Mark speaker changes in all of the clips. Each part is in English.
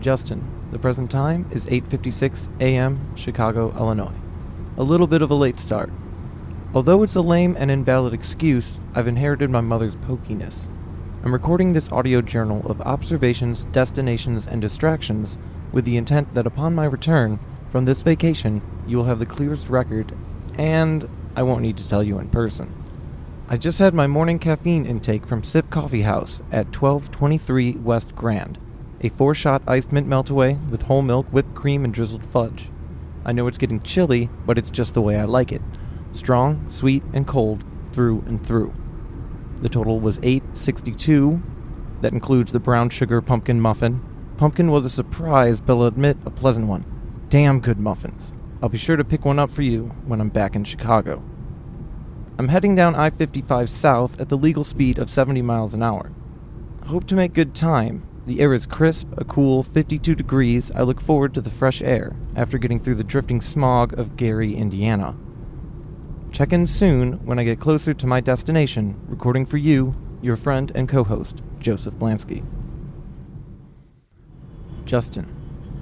Speaker 1: Justin. The present time is 8:56 a.m., Chicago, Illinois. A little bit of a late start. Although it's a lame and invalid excuse, I've inherited my mother's pokiness. I'm recording this audio journal of observations, destinations, and distractions with the intent that upon my return from this vacation, you will have the clearest record, and I won't need to tell you in person. I just had my morning caffeine intake from Sip Coffee House at 1223 West Grand, a 4-shot iced mint melt-away with whole milk, whipped cream, and drizzled fudge. I know it's getting chilly, but it's just the way I like it. Strong, sweet, and cold, through and through. The total was $8.62. That includes the brown sugar pumpkin muffin. Pumpkin was a surprise, but I'll admit, a pleasant one. Damn good muffins. I'll be sure to pick one up for you when I'm back in Chicago. I'm heading down I-55 south at the legal speed of 70 miles an hour. Hope to make good time. The air is crisp, a cool 52 degrees. I look forward to the fresh air after getting through the drifting smog of Gary, Indiana. Check in soon when I get closer to my destination, recording for you, your friend and co-host, Joseph Blanski. Justin,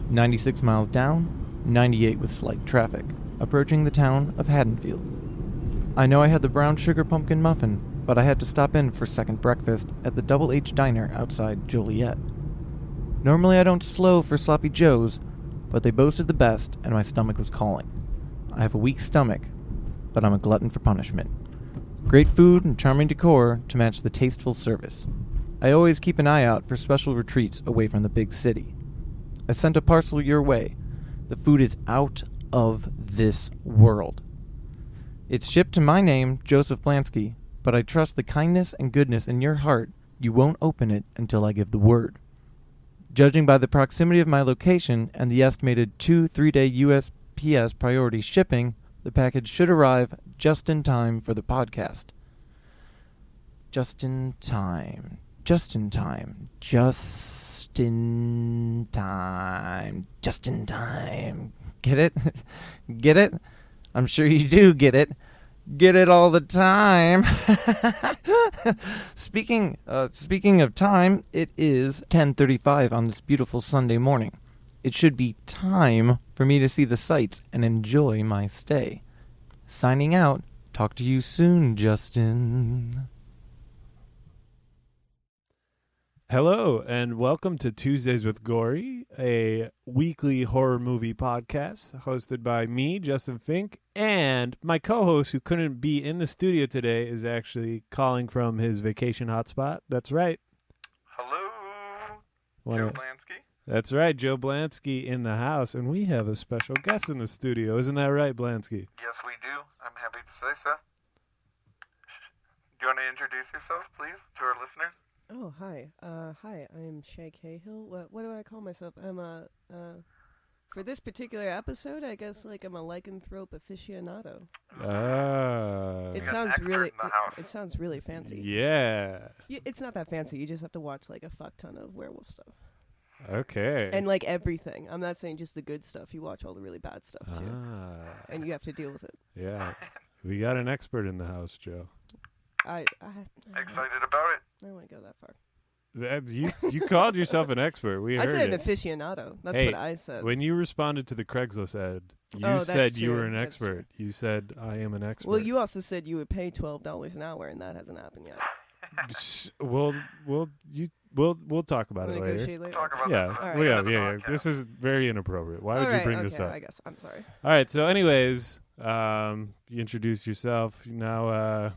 Speaker 1: 96 miles down, 98 with slight traffic, approaching the town of Haddonfield. I know I had the brown sugar pumpkin muffin, but I had to stop in for second breakfast at the Double H Diner outside Joliet. Normally I don't slow for sloppy joes, but they boasted the best and my stomach was calling. I have a weak stomach, but I'm a glutton for punishment. Great food and charming decor to match the tasteful service. I always keep an eye out for special retreats away from the big city. I sent a parcel your way. The food is out of this world. It's shipped to my name, Joseph Blanski, but I trust the kindness and goodness in your heart. You won't open it until I give the word. Judging by the proximity of my location and the estimated 2-3-day USPS priority shipping, the package should arrive just in time for the podcast. Just in time. Just in time. Just in time. Just in time. Get it? Get it? I'm sure you do get it. Get it all the time. Speaking of time, it is 10:35 on this beautiful Sunday morning. It should be time for me to see the sights and enjoy my stay. Signing out. Talk to you soon, Justin.
Speaker 2: Hello, and welcome to Tuesdays with Gory, a weekly horror movie podcast hosted by me, Justin Fink, and my co-host who couldn't be in the studio today is actually calling from his vacation hotspot. That's right.
Speaker 3: Hello, Joe Blanski.
Speaker 2: That's right, Joe Blanski in the house, and we have a special guest in the studio. Isn't that right, Blanski?
Speaker 3: Yes, we do. I'm happy to say so. Do you want to introduce yourself, please, to our listeners?
Speaker 4: Oh, hi. Hi, I'm Shea Cahill. What do I call myself? I'm for this particular episode, I guess, I'm a Lycanthrope Aficioando. It sounds really fancy.
Speaker 2: Yeah.
Speaker 4: It's not that fancy. You just have to watch, a fuck ton of werewolf stuff.
Speaker 2: Okay.
Speaker 4: And, everything. I'm not saying just the good stuff. You watch all the really bad stuff, too. And you have to deal with it.
Speaker 2: Yeah. We got an expert in the house, Joe.
Speaker 3: Excited about it.
Speaker 4: I don't want to go that far.
Speaker 2: You called yourself an expert.
Speaker 4: I said an aficionado. That's what I said.
Speaker 2: When you responded to the Craigslist ad, you said you were an expert. You said, I am an expert.
Speaker 4: Well, you also said you would pay $12 an hour, and that hasn't happened yet.
Speaker 2: We'll talk about it later.
Speaker 3: Talk about
Speaker 2: that. Yeah. This is very inappropriate. Why would you bring this up?
Speaker 4: I guess. I'm sorry.
Speaker 2: All right. So, anyways, you introduced yourself. Now,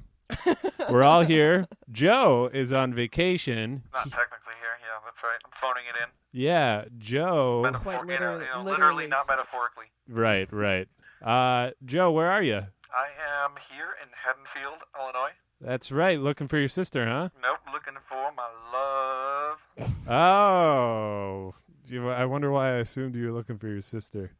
Speaker 2: we're all here. Joe is on vacation.
Speaker 3: Not technically here. Yeah, that's right. I'm phoning it in.
Speaker 2: Yeah, Joe.
Speaker 4: Quite
Speaker 3: literally, not metaphorically.
Speaker 2: Right. Joe, where are you?
Speaker 3: I am here in Haddonfield, Illinois.
Speaker 2: That's right. Looking for your sister, huh?
Speaker 3: Nope. Looking for my love.
Speaker 2: Oh. I wonder why I assumed you were looking for your sister.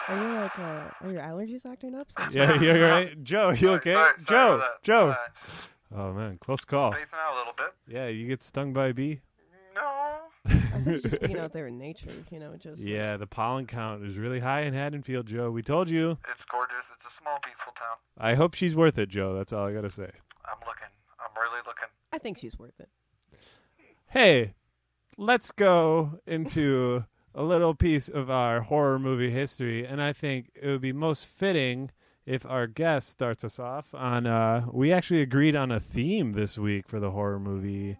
Speaker 4: Are your allergies acting up?
Speaker 2: Yeah, you're right. Joe, you okay?
Speaker 3: Sorry
Speaker 2: Joe. Oh, man, close call.
Speaker 3: Spacing out a little bit.
Speaker 2: Yeah, you get stung by a bee?
Speaker 3: No.
Speaker 4: I think it's just being out there in nature, just...
Speaker 2: Yeah, the pollen count is really high in Haddonfield, Joe. We told you.
Speaker 3: It's gorgeous. It's a small, peaceful town.
Speaker 2: I hope she's worth it, Joe. That's all I got to say.
Speaker 3: I'm looking.
Speaker 4: think she's worth it.
Speaker 2: Hey, let's go into a little piece of our horror movie history, and I think it would be most fitting if our guest starts us off on, we actually agreed on a theme this week for the horror movie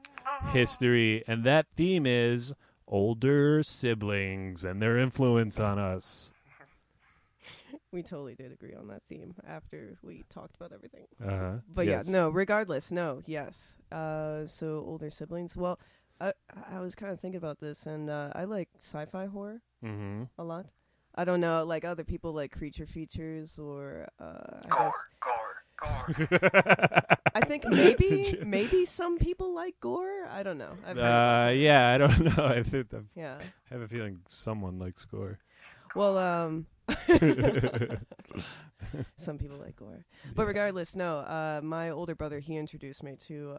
Speaker 2: history, and that theme is older siblings and their influence on us.
Speaker 4: We totally did agree on that theme after we talked about everything.
Speaker 2: But
Speaker 4: yes. Regardless, yes. So older siblings. Well, I was kind of thinking about this, and I like sci-fi horror a lot. I don't know, like other people like creature features or
Speaker 3: Gore.
Speaker 4: I think maybe some people like gore. I don't know.
Speaker 2: Yeah, I don't know. I
Speaker 4: yeah.
Speaker 2: have a feeling someone likes gore.
Speaker 4: Well, some people like gore, but regardless, no. My older brother, he introduced me to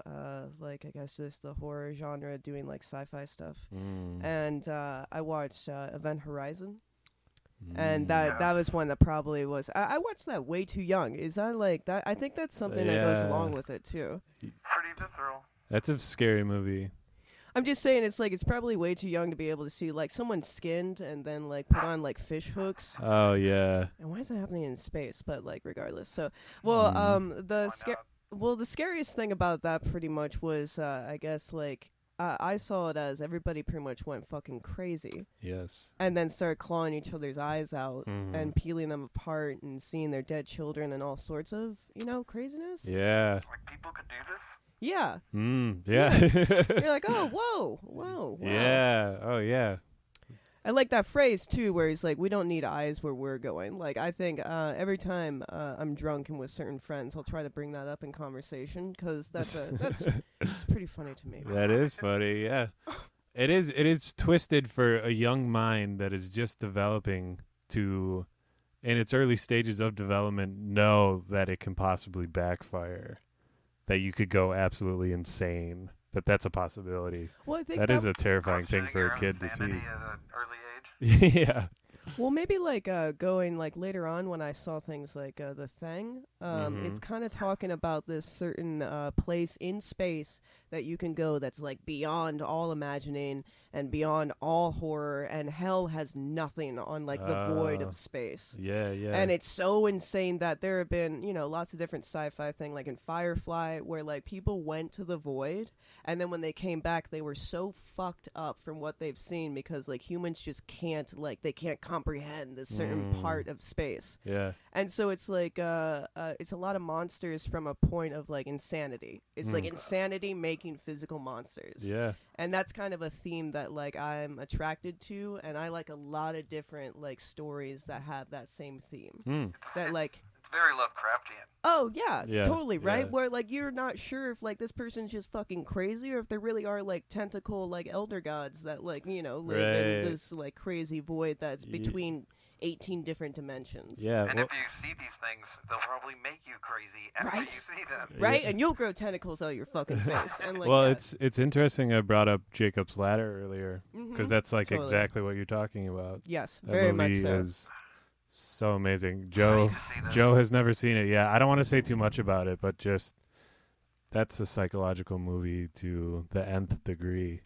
Speaker 4: like I guess just the horror genre, doing like sci-fi stuff, and I watched Event Horizon. And that was one that probably was. I watched that way too young. Is that like that? I think that's something that goes along with it too.
Speaker 3: Pretty visceral.
Speaker 2: That's a scary movie.
Speaker 4: I'm just saying, it's probably way too young to be able to see like someone skinned and then like put on like fish hooks.
Speaker 2: Oh yeah.
Speaker 4: And why is that happening in space? But like regardless, so the scariest thing about that pretty much was I guess like. I saw it as everybody pretty much went fucking crazy.
Speaker 2: Yes.
Speaker 4: And then started clawing each other's eyes out and peeling them apart and seeing their dead children and all sorts of, craziness.
Speaker 2: Yeah.
Speaker 3: Like people could do this?
Speaker 4: Yeah.
Speaker 2: Yeah.
Speaker 4: You're like, oh, whoa. Wow.
Speaker 2: Yeah. Oh, yeah.
Speaker 4: I like that phrase, too, where he's like, we don't need eyes where we're going. Like, I think every time I'm drunk and with certain friends, I'll try to bring that up in conversation because that's it's pretty funny to me.
Speaker 2: That is funny, yeah. It is twisted for a young mind that is just developing to, in its early stages of development, know that it can possibly backfire, that you could go absolutely insane. That's a possibility.
Speaker 4: Well, I think
Speaker 2: that is a terrifying thing for a kid to see.
Speaker 3: At an early age.
Speaker 2: Yeah.
Speaker 4: Well, maybe like going like later on when I saw things like The Thing, it's kind of talking about this certain place in space that you can go that's like beyond all imagining and beyond all horror, and hell has nothing on like the void of space.
Speaker 2: Yeah.
Speaker 4: And it's so insane that there have been, lots of different sci-fi thing, like in Firefly, where like people went to the void, and then when they came back, they were so fucked up from what they've seen because like humans just can't comprehend this certain part of space.
Speaker 2: Yeah.
Speaker 4: And so it's like it's a lot of monsters from a point of like insanity. It's like insanity making physical monsters.
Speaker 2: Yeah.
Speaker 4: And that's kind of a theme that like I'm attracted to, and I like a lot of different like stories that have that same theme. That like
Speaker 3: it's very Lovecraftian.
Speaker 4: Oh yeah, it's totally right.
Speaker 2: Yeah.
Speaker 4: Where like you're not sure if like this person's just fucking crazy or if there really are like tentacle like elder gods that like live in this like crazy void that's between 18 different dimensions.
Speaker 2: Yeah.
Speaker 3: And if you see these things, they'll probably make you crazy after you see them.
Speaker 4: Right, and you'll grow tentacles out of your fucking face. And like,
Speaker 2: well, it's interesting. I brought up Jacob's Ladder earlier because that's like
Speaker 4: totally.
Speaker 2: Exactly what you're talking about.
Speaker 4: Yes,
Speaker 2: That
Speaker 4: very
Speaker 2: movie
Speaker 4: much so.
Speaker 2: Is so amazing. Joe has never seen it. Yeah, I don't want to say too much about it, but just that's a psychological movie to the nth degree.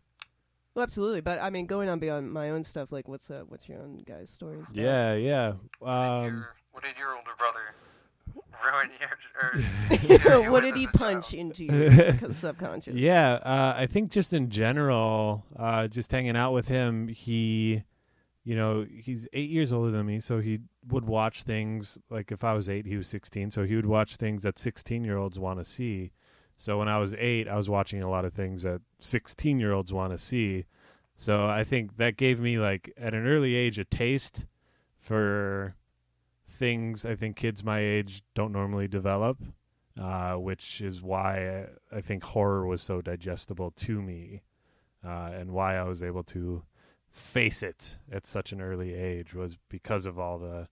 Speaker 4: Well, absolutely, but I mean, going on beyond my own stuff, like what's your own guys' stories? About?
Speaker 2: Yeah.
Speaker 3: What did your older brother ruin your?
Speaker 4: What did he punch into your subconscious?
Speaker 2: Yeah, I think just in general, just hanging out with him, he, he's 8 years older than me, so he would watch things like if I was 8, he was 16, so he would watch things that 16-year-olds want to see. So when I was 8, I was watching a lot of things that 16-year-olds want to see. So I think that gave me, like, at an early age, a taste for things I think kids my age don't normally develop, which is why I think horror was so digestible to me, and why I was able to face it at such an early age was because of all the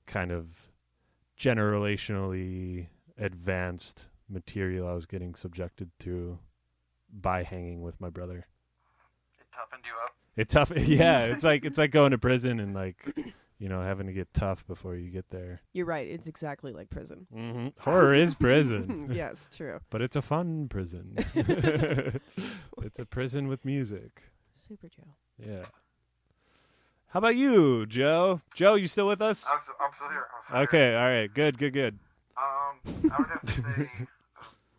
Speaker 2: kind of generationally advanced material I was getting subjected to by hanging with my brother.
Speaker 3: It toughened you up.
Speaker 2: Yeah, it's like going to prison and like having to get tough before you get there.
Speaker 4: You're right. It's exactly like prison.
Speaker 2: Mm-hmm. Horror is prison.
Speaker 4: Yes, true.
Speaker 2: But it's a fun prison. It's a prison with music.
Speaker 4: Super Joe.
Speaker 2: Yeah. How about you, Joe? Joe, you still with us?
Speaker 3: I'm still here.
Speaker 2: Okay, all right. Good.
Speaker 3: I would have to say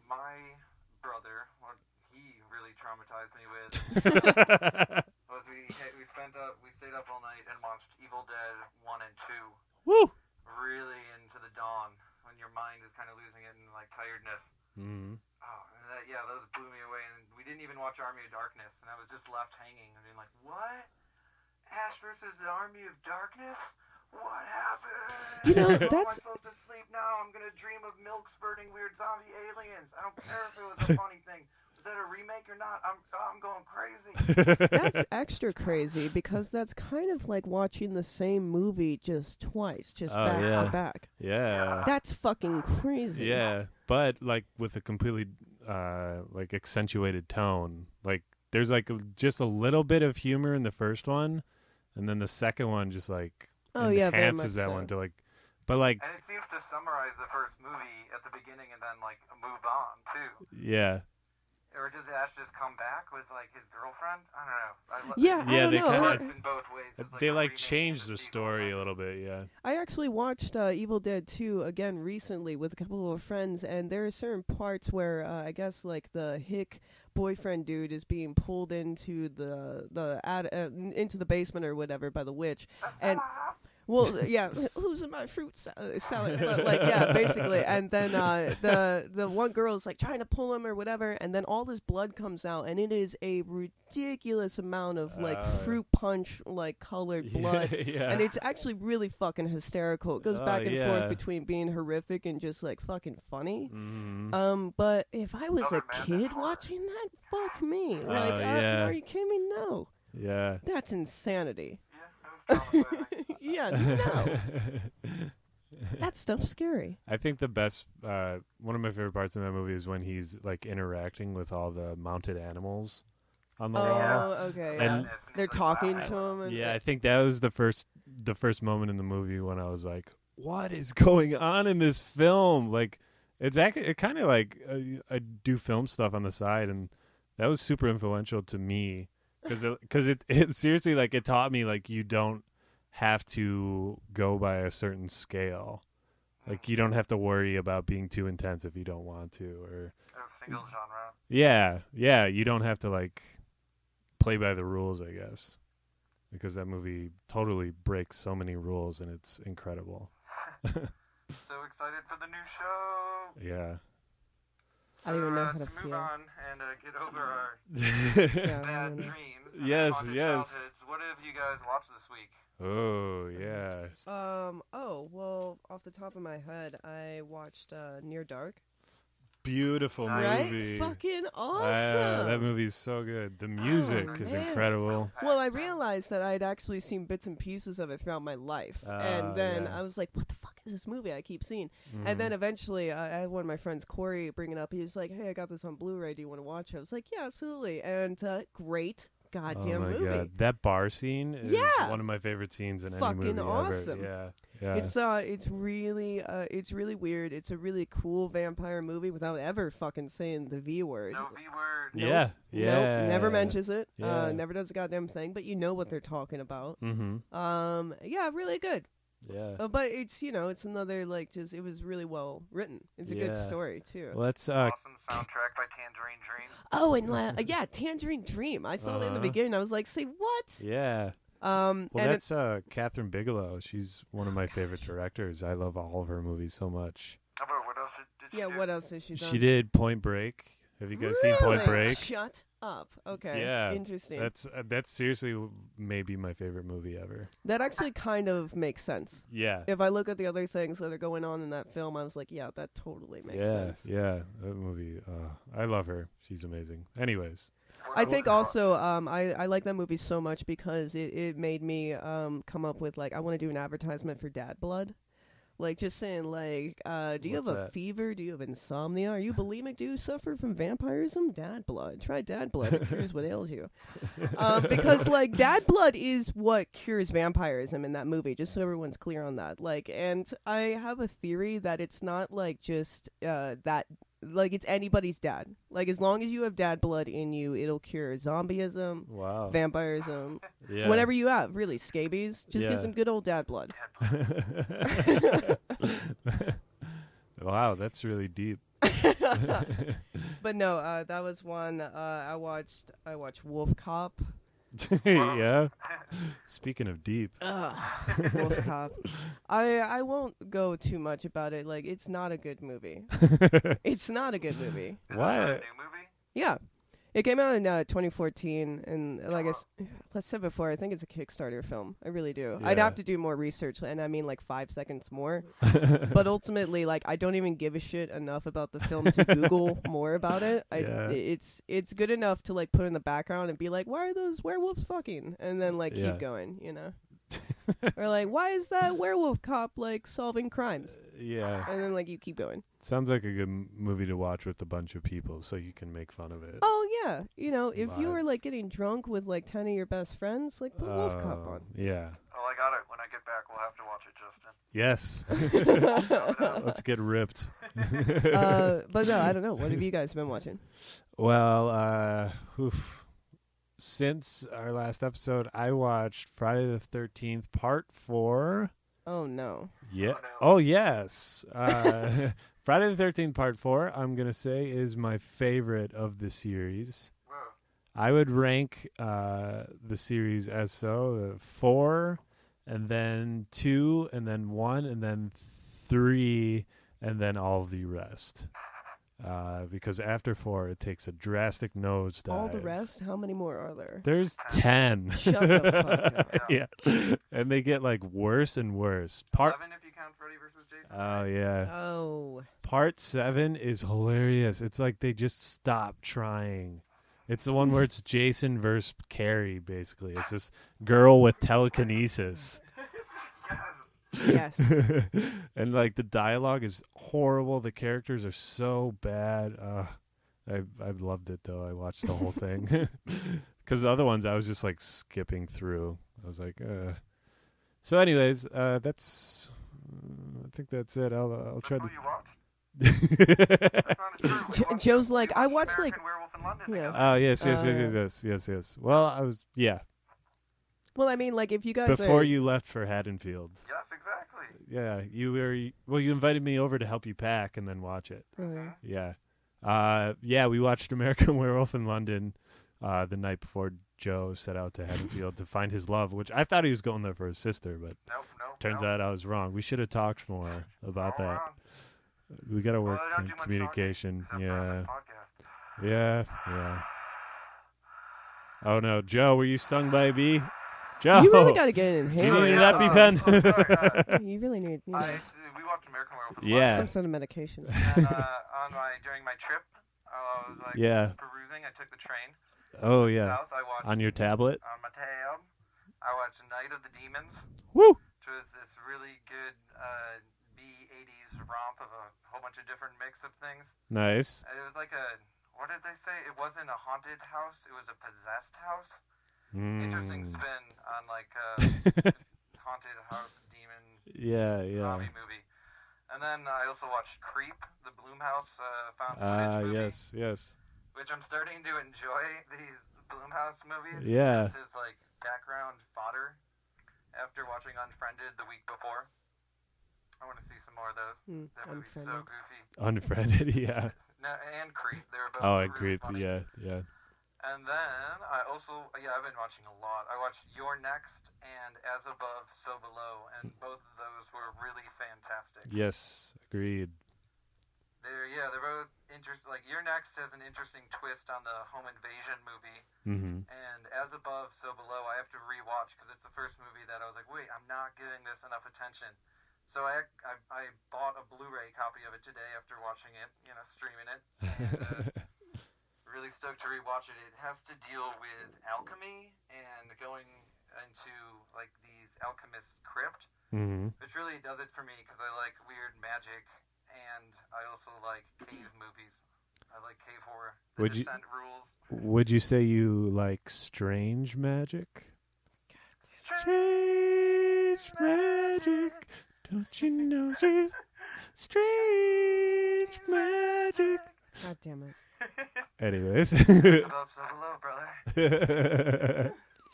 Speaker 3: my brother, what he really traumatized me with was we stayed up all night and watched Evil Dead 1 and 2.
Speaker 2: Woo!
Speaker 3: Really into the dawn when your mind is kind of losing it in like tiredness.
Speaker 2: Mm-hmm.
Speaker 3: Oh, and those blew me away. And we didn't even watch Army of Darkness, and I was just left hanging and being like, what? Ash versus the Army of Darkness? What happened?
Speaker 4: How am I
Speaker 3: supposed to sleep now? I'm going to dream of milk spurting weird zombie aliens. I don't care if it was a funny thing. Is that a remake or not? I'm going crazy.
Speaker 4: That's extra crazy because that's kind of like watching the same movie just twice, back to back.
Speaker 2: Yeah.
Speaker 4: That's fucking crazy.
Speaker 2: Yeah, but like with a completely like accentuated tone. Like there's like just a little bit of humor in the first one, and then the second one just like enhances that one to like, but like.
Speaker 3: And it seems to summarize the first movie at the beginning and then like move on too.
Speaker 2: Yeah.
Speaker 3: Or does Ash just come back with like his girlfriend? I don't know.
Speaker 4: I don't
Speaker 2: they
Speaker 4: know.
Speaker 2: kinda,
Speaker 3: in both ways. It's
Speaker 2: they
Speaker 3: a
Speaker 2: like
Speaker 3: remake
Speaker 2: changed
Speaker 3: and
Speaker 2: the
Speaker 3: a
Speaker 2: story
Speaker 3: sequel.
Speaker 2: a little bit. Yeah.
Speaker 4: I actually watched Evil Dead 2 again recently with a couple of friends, and there are certain parts where I guess like the hick boyfriend dude is being pulled into into the basement or whatever by the witch, and. Well, yeah, who's in my fruit salad? But like, yeah, basically. And then the one girl is like trying to pull him or whatever, and then all this blood comes out, and it is a ridiculous amount of like fruit punch like colored blood,
Speaker 2: Yeah.
Speaker 4: and it's actually really fucking hysterical. It goes back and forth between being horrific and just like fucking funny.
Speaker 2: Mm-hmm.
Speaker 4: But if I was a kid watching that, fuck me. Like, are you kidding me? No.
Speaker 2: Yeah.
Speaker 4: That's insanity.
Speaker 3: Yeah,
Speaker 4: no. That stuff's scary.
Speaker 2: I think the best, one of my favorite parts in that movie is when he's like interacting with all the mounted animals on the wall.
Speaker 4: Okay.
Speaker 2: And
Speaker 4: they're talking to him. And
Speaker 2: I think that was the first moment in the movie when I was like, what is going on in this film? Like, it kind of like I do film stuff on the side, and that was super influential to me. Because it seriously, like, it taught me, like, you don't have to go by a certain scale. Like, you don't have to worry about being too intense if you don't want to. Or
Speaker 3: single genre.
Speaker 2: Yeah, you don't have to, like, play by the rules, I guess. Because that movie totally breaks so many rules, and it's incredible.
Speaker 3: So excited for the new show.
Speaker 2: Yeah.
Speaker 4: I don't even know how to
Speaker 3: move
Speaker 4: feel.
Speaker 3: on and get over our bad dreams.
Speaker 2: Yes.
Speaker 3: Childhoods. What have you guys watched this week?
Speaker 2: Oh, yeah.
Speaker 4: Well, off the top of my head, I watched Near Dark.
Speaker 2: Beautiful movie.
Speaker 4: Right? Fucking awesome.
Speaker 2: That movie's so good. The music is incredible.
Speaker 4: Well, I realized that I'd actually seen bits and pieces of it throughout my life. And then I was like, what the fuck is this movie I keep seeing? And then eventually I had one of my friends, Corey, bring it up. He was like, hey, I got this on Blu-ray. Do you want to watch it? I was like, yeah, absolutely. And great goddamn movie.
Speaker 2: God. That bar scene is one of my favorite scenes in any movie
Speaker 4: awesome.
Speaker 2: ever. Yeah.
Speaker 4: It's really weird. It's a really cool vampire movie without ever fucking saying the V word.
Speaker 3: No V word.
Speaker 2: Yeah.
Speaker 4: Nope, never mentions it.
Speaker 2: Yeah.
Speaker 4: Never does a goddamn thing, but you know what they're talking about.
Speaker 2: Mm-hmm.
Speaker 4: Yeah, really good.
Speaker 2: Yeah.
Speaker 4: But it's, it's another, like, just, it was really well written. It's a good story, too.
Speaker 2: Well, that's
Speaker 3: awesome soundtrack by Tangerine Dream.
Speaker 4: Oh, and Tangerine Dream. I saw that in the beginning. I was like, say what?
Speaker 2: Yeah.
Speaker 4: Well,
Speaker 2: that's Catherine Bigelow. She's one of my favorite directors. I love all of her movies so much.
Speaker 3: What else did she do?
Speaker 4: What else has she done?
Speaker 2: She did Point Break. Have you guys seen Point Break?
Speaker 4: Shut up. Okay.
Speaker 2: Yeah.
Speaker 4: Interesting.
Speaker 2: That's seriously maybe my favorite movie ever.
Speaker 4: That actually kind of makes sense.
Speaker 2: Yeah.
Speaker 4: If I look at the other things that are going on in that film, I was like, yeah, that totally makes sense.
Speaker 2: Yeah. That movie. I love her. She's amazing. Anyways.
Speaker 4: I think also I like that movie so much because it made me come up with, like, I want to do an advertisement for Dad Blood. Like, just saying, like, do you have
Speaker 2: What's
Speaker 4: a
Speaker 2: that?
Speaker 4: fever? Do you have insomnia? Are you bulimic? Do you suffer from vampirism? Dad blood. Try dad blood. It cures what ails you. Because, like, dad blood is what cures vampirism in that movie, just so everyone's clear on that. Like, and I have a theory that it's not, like, just that... Like, it's anybody's dad. Like, as long as you have dad blood in you, it'll cure zombieism,
Speaker 2: Wow.
Speaker 4: vampirism,
Speaker 2: Yeah.
Speaker 4: whatever you have, really, scabies. Just
Speaker 2: Yeah.
Speaker 4: get some good old dad blood.
Speaker 2: Wow, that's really deep.
Speaker 4: But no, that was one. I watched Wolf Cop.
Speaker 2: Yeah. Speaking of deep.
Speaker 4: Wolf Cop. I won't go too much about it. Like, it's not a good movie. It's not a good movie.
Speaker 3: Is that
Speaker 2: What?
Speaker 3: a new movie?
Speaker 4: Yeah. It came out in 2014, and like I said before, I think it's a Kickstarter film. I really do. I'd
Speaker 2: Yeah.
Speaker 4: have to do more research, and I mean like 5 seconds more. But ultimately, like, I don't even give a shit enough about the film to Google more about it.
Speaker 2: Yeah.
Speaker 4: It's good enough to like put in the background and be like, why are those werewolves fucking? And then like
Speaker 2: Yeah.
Speaker 4: keep going, you know. Or like, why is that werewolf cop like solving crimes?
Speaker 2: Yeah.
Speaker 4: And then like you keep going.
Speaker 2: Sounds like a good movie to watch with a bunch of people so you can make fun of it.
Speaker 4: Oh yeah, you know, if you
Speaker 2: Live.
Speaker 4: were like getting drunk with like 10 of your best friends, like put Wolf Cop on.
Speaker 2: Yeah.
Speaker 3: Oh, I got it. When I get back, we'll have to watch it, Justin.
Speaker 2: Yes. Let's get ripped.
Speaker 4: But no, I don't know. What have you guys been watching?
Speaker 2: Well, since our last episode, I watched Friday the 13th, Part 4.
Speaker 4: Oh no.
Speaker 2: Yeah.
Speaker 3: Oh, no.
Speaker 2: Oh, yes. Friday the 13th, Part 4, I'm going to say, is my favorite of the series.
Speaker 3: Whoa.
Speaker 2: I would rank the series as so 4, and then 2, and then 1, and then 3, and then all the rest. Because after 4, it takes a drastic nosedive.
Speaker 4: All the rest? How many more are there?
Speaker 2: There's 10.
Speaker 4: Shut the fuck up.
Speaker 2: Yeah. And they get like worse and worse. Part
Speaker 3: 11 if you count Freddy versus Jason.
Speaker 2: Oh yeah.
Speaker 4: Oh.
Speaker 2: Part 7 is hilarious. It's like they just stop trying. It's the one where it's Jason versus Carrie, basically. It's this girl with telekinesis.
Speaker 4: Yes.
Speaker 2: And like the dialogue is horrible. The characters are so bad. I loved it though. I watched the whole thing. Because the other ones I was just like skipping through. I was like, So anyways, that's I think that's it. I'll try
Speaker 3: That's
Speaker 2: to
Speaker 3: what you watched? That's not true. We watched-
Speaker 4: Joe's
Speaker 3: we
Speaker 4: like, I watched like
Speaker 3: American Werewolf in London
Speaker 4: Yeah.
Speaker 3: together.
Speaker 2: yes. Well, I was
Speaker 4: well, I mean, like if you guys
Speaker 2: before
Speaker 4: are,
Speaker 2: you left for Haddonfield.
Speaker 3: Yes, exactly.
Speaker 2: Yeah, you invited me over to help you pack and then watch it.
Speaker 4: Okay.
Speaker 2: Yeah. We watched American Werewolf in London the night before Joe set out to Haddonfield to find his love, which I thought he was going there for his sister, but
Speaker 3: Nope.
Speaker 2: turns out I was wrong. We should have talked more about
Speaker 3: All
Speaker 2: that.
Speaker 3: wrong.
Speaker 2: We got to work
Speaker 3: Well, I don't
Speaker 2: on
Speaker 3: do much
Speaker 2: communication.
Speaker 3: talking, except for on
Speaker 2: Yeah.
Speaker 3: this podcast.
Speaker 2: Yeah. Oh no, Joe, were you stung by a bee? Joe,
Speaker 4: You really got to get an
Speaker 2: do you need an
Speaker 3: yeah.
Speaker 2: EpiPen?
Speaker 3: Oh, sorry,
Speaker 4: You really need
Speaker 3: we watched American Werewolf in
Speaker 2: Yeah.
Speaker 4: some sort of medication.
Speaker 3: London. And during my trip, I was like
Speaker 2: Yeah.
Speaker 3: perusing. I took the train
Speaker 2: Oh yeah,
Speaker 3: south. I watched
Speaker 2: on your tablet.
Speaker 3: on my tab. I watched Night of the Demons,
Speaker 2: Woo!
Speaker 3: which was this really good B80s romp of a whole bunch of different mix of things.
Speaker 2: Nice.
Speaker 3: It was like what did they say? It wasn't a haunted house. It was a possessed house. Interesting
Speaker 2: Mm.
Speaker 3: spin on like haunted house demon
Speaker 2: Yeah.
Speaker 3: zombie movie. And then I also watched Creep, the Blumhouse found footage movie,
Speaker 2: Yes.
Speaker 3: which I'm starting to enjoy these Blumhouse movies.
Speaker 2: Yeah.
Speaker 3: This is like background fodder after watching Unfriended the week before. I want to see some more of those. That movie's so
Speaker 4: Unfriended.
Speaker 3: goofy.
Speaker 2: Unfriended, yeah.
Speaker 3: No, and Creep, they were both
Speaker 2: Oh, I
Speaker 3: really
Speaker 2: agree.
Speaker 3: funny.
Speaker 2: Yeah.
Speaker 3: And then I also, I've been watching a lot. I watched You're Next and As Above, So Below, and both of those were really fantastic.
Speaker 2: Yes, agreed.
Speaker 3: They're both interesting. Like You're Next has an interesting twist on the home invasion movie,
Speaker 2: Mm-hmm.
Speaker 3: and As Above, So Below, I have to rewatch because it's the first movie that I was like, wait, I'm not giving this enough attention. So I bought a Blu-ray copy of it today after watching it, streaming it. And, really stoked to rewatch it. It has to deal with alchemy and going into like these alchemist crypt which really does it for me because I like weird magic, and I also like cave movies. I like cave horror. The Descent rules.
Speaker 2: Would you say you like strange magic? Strange magic, don't you know she's strange magic?
Speaker 4: God damn it.
Speaker 2: Anyways.
Speaker 3: Hello, brother.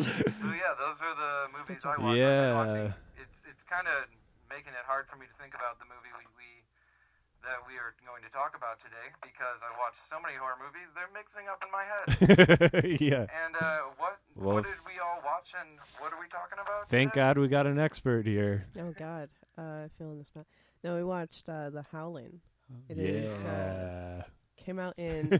Speaker 3: So yeah, those are the movies I watch.
Speaker 2: Yeah.
Speaker 3: It's kind of making it hard for me to think about the movie that we are going to talk about today because I watched so many horror movies, they're mixing up in my head.
Speaker 2: Yeah.
Speaker 3: And what did we all watch and what are we talking about?
Speaker 2: Thank
Speaker 3: today?
Speaker 2: God we got an expert here.
Speaker 4: Oh, God. Feeling this bad. No, we watched The Howling. It is came out in...
Speaker 2: We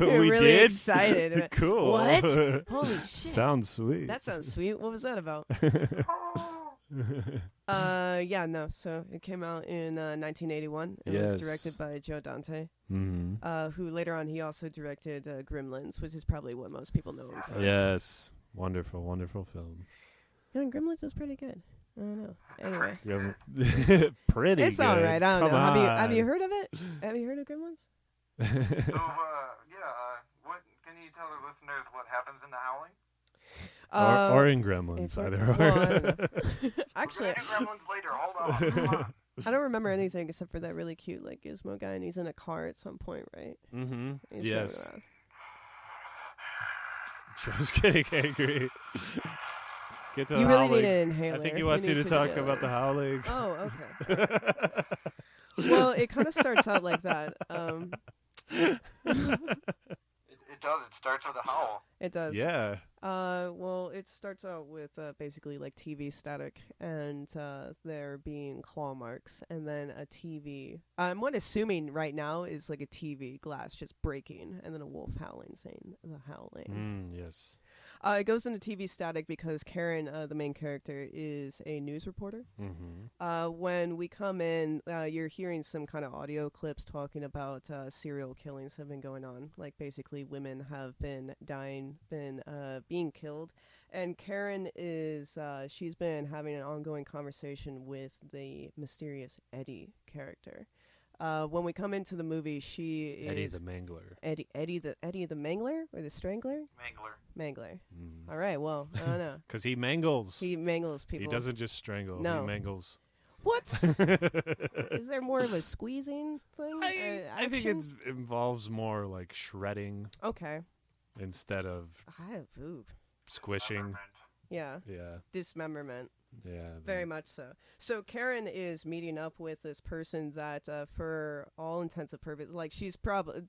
Speaker 4: really
Speaker 2: did?
Speaker 4: excited.
Speaker 2: Cool.
Speaker 4: What? Holy shit.
Speaker 2: Sounds sweet.
Speaker 4: That sounds sweet. What was that about? So it came out in 1981. It was directed by Joe Dante, who later on he also directed Gremlins, which is probably what most people know him for.
Speaker 2: Yes. Wonderful, wonderful film.
Speaker 4: Yeah, Gremlins was pretty good. I don't know. Anyway.
Speaker 2: Pretty
Speaker 4: It's
Speaker 2: good.
Speaker 4: all right. I don't
Speaker 2: Come
Speaker 4: know.
Speaker 2: on.
Speaker 4: Have you heard of it? Have you heard of Gremlins?
Speaker 3: So, what can you tell the listeners what happens in The Howling?
Speaker 2: Or in Gremlins, either or.
Speaker 4: Well, I don't know. Actually,
Speaker 3: We're gonna do Gremlins later. Hold on.
Speaker 4: I don't remember anything except for that really cute like gizmo guy, and he's in a car at some point, right?
Speaker 2: Mm-hmm.
Speaker 4: He's
Speaker 2: Yes.
Speaker 4: driving
Speaker 2: Joe's getting angry. Get to
Speaker 4: You
Speaker 2: the
Speaker 4: really
Speaker 2: Howling.
Speaker 4: need an inhaler.
Speaker 2: I think he wants you to
Speaker 4: need
Speaker 2: talk
Speaker 4: get
Speaker 2: about
Speaker 4: it.
Speaker 2: the Howling.
Speaker 4: Oh, okay. Well, it kind of starts out like that.
Speaker 3: It does. It starts with a howl.
Speaker 4: It does.
Speaker 2: Yeah.
Speaker 4: Well, it starts out with basically like TV static and there being claw marks, and then a TV. What I'm assuming right now is like a TV glass just breaking, and then a wolf howling, saying the howling.
Speaker 2: Yes.
Speaker 4: It goes into TV static because Karen, the main character, is a news reporter.
Speaker 2: Mm-hmm.
Speaker 4: When we come in, you're hearing some kind of audio clips talking about serial killings have been going on. Like basically women have been dying, being killed. And Karen is, she's been having an ongoing conversation with the mysterious Eddie character. When we come into the movie, she is
Speaker 2: Eddie the Mangler.
Speaker 4: Eddie the Mangler or the Strangler? Mangler. All right. Well, I don't know.
Speaker 2: Because he mangles.
Speaker 4: He mangles people.
Speaker 2: He doesn't just strangle.
Speaker 4: No.
Speaker 2: He mangles.
Speaker 4: What? Is there more of a squeezing thing?
Speaker 2: I think it involves more like shredding
Speaker 4: Okay.
Speaker 2: instead of squishing.
Speaker 4: Yeah.
Speaker 2: Yeah.
Speaker 4: Dismemberment.
Speaker 2: Yeah.
Speaker 4: Very much so. So Karen is meeting up with this person that, for all intents and purposes, like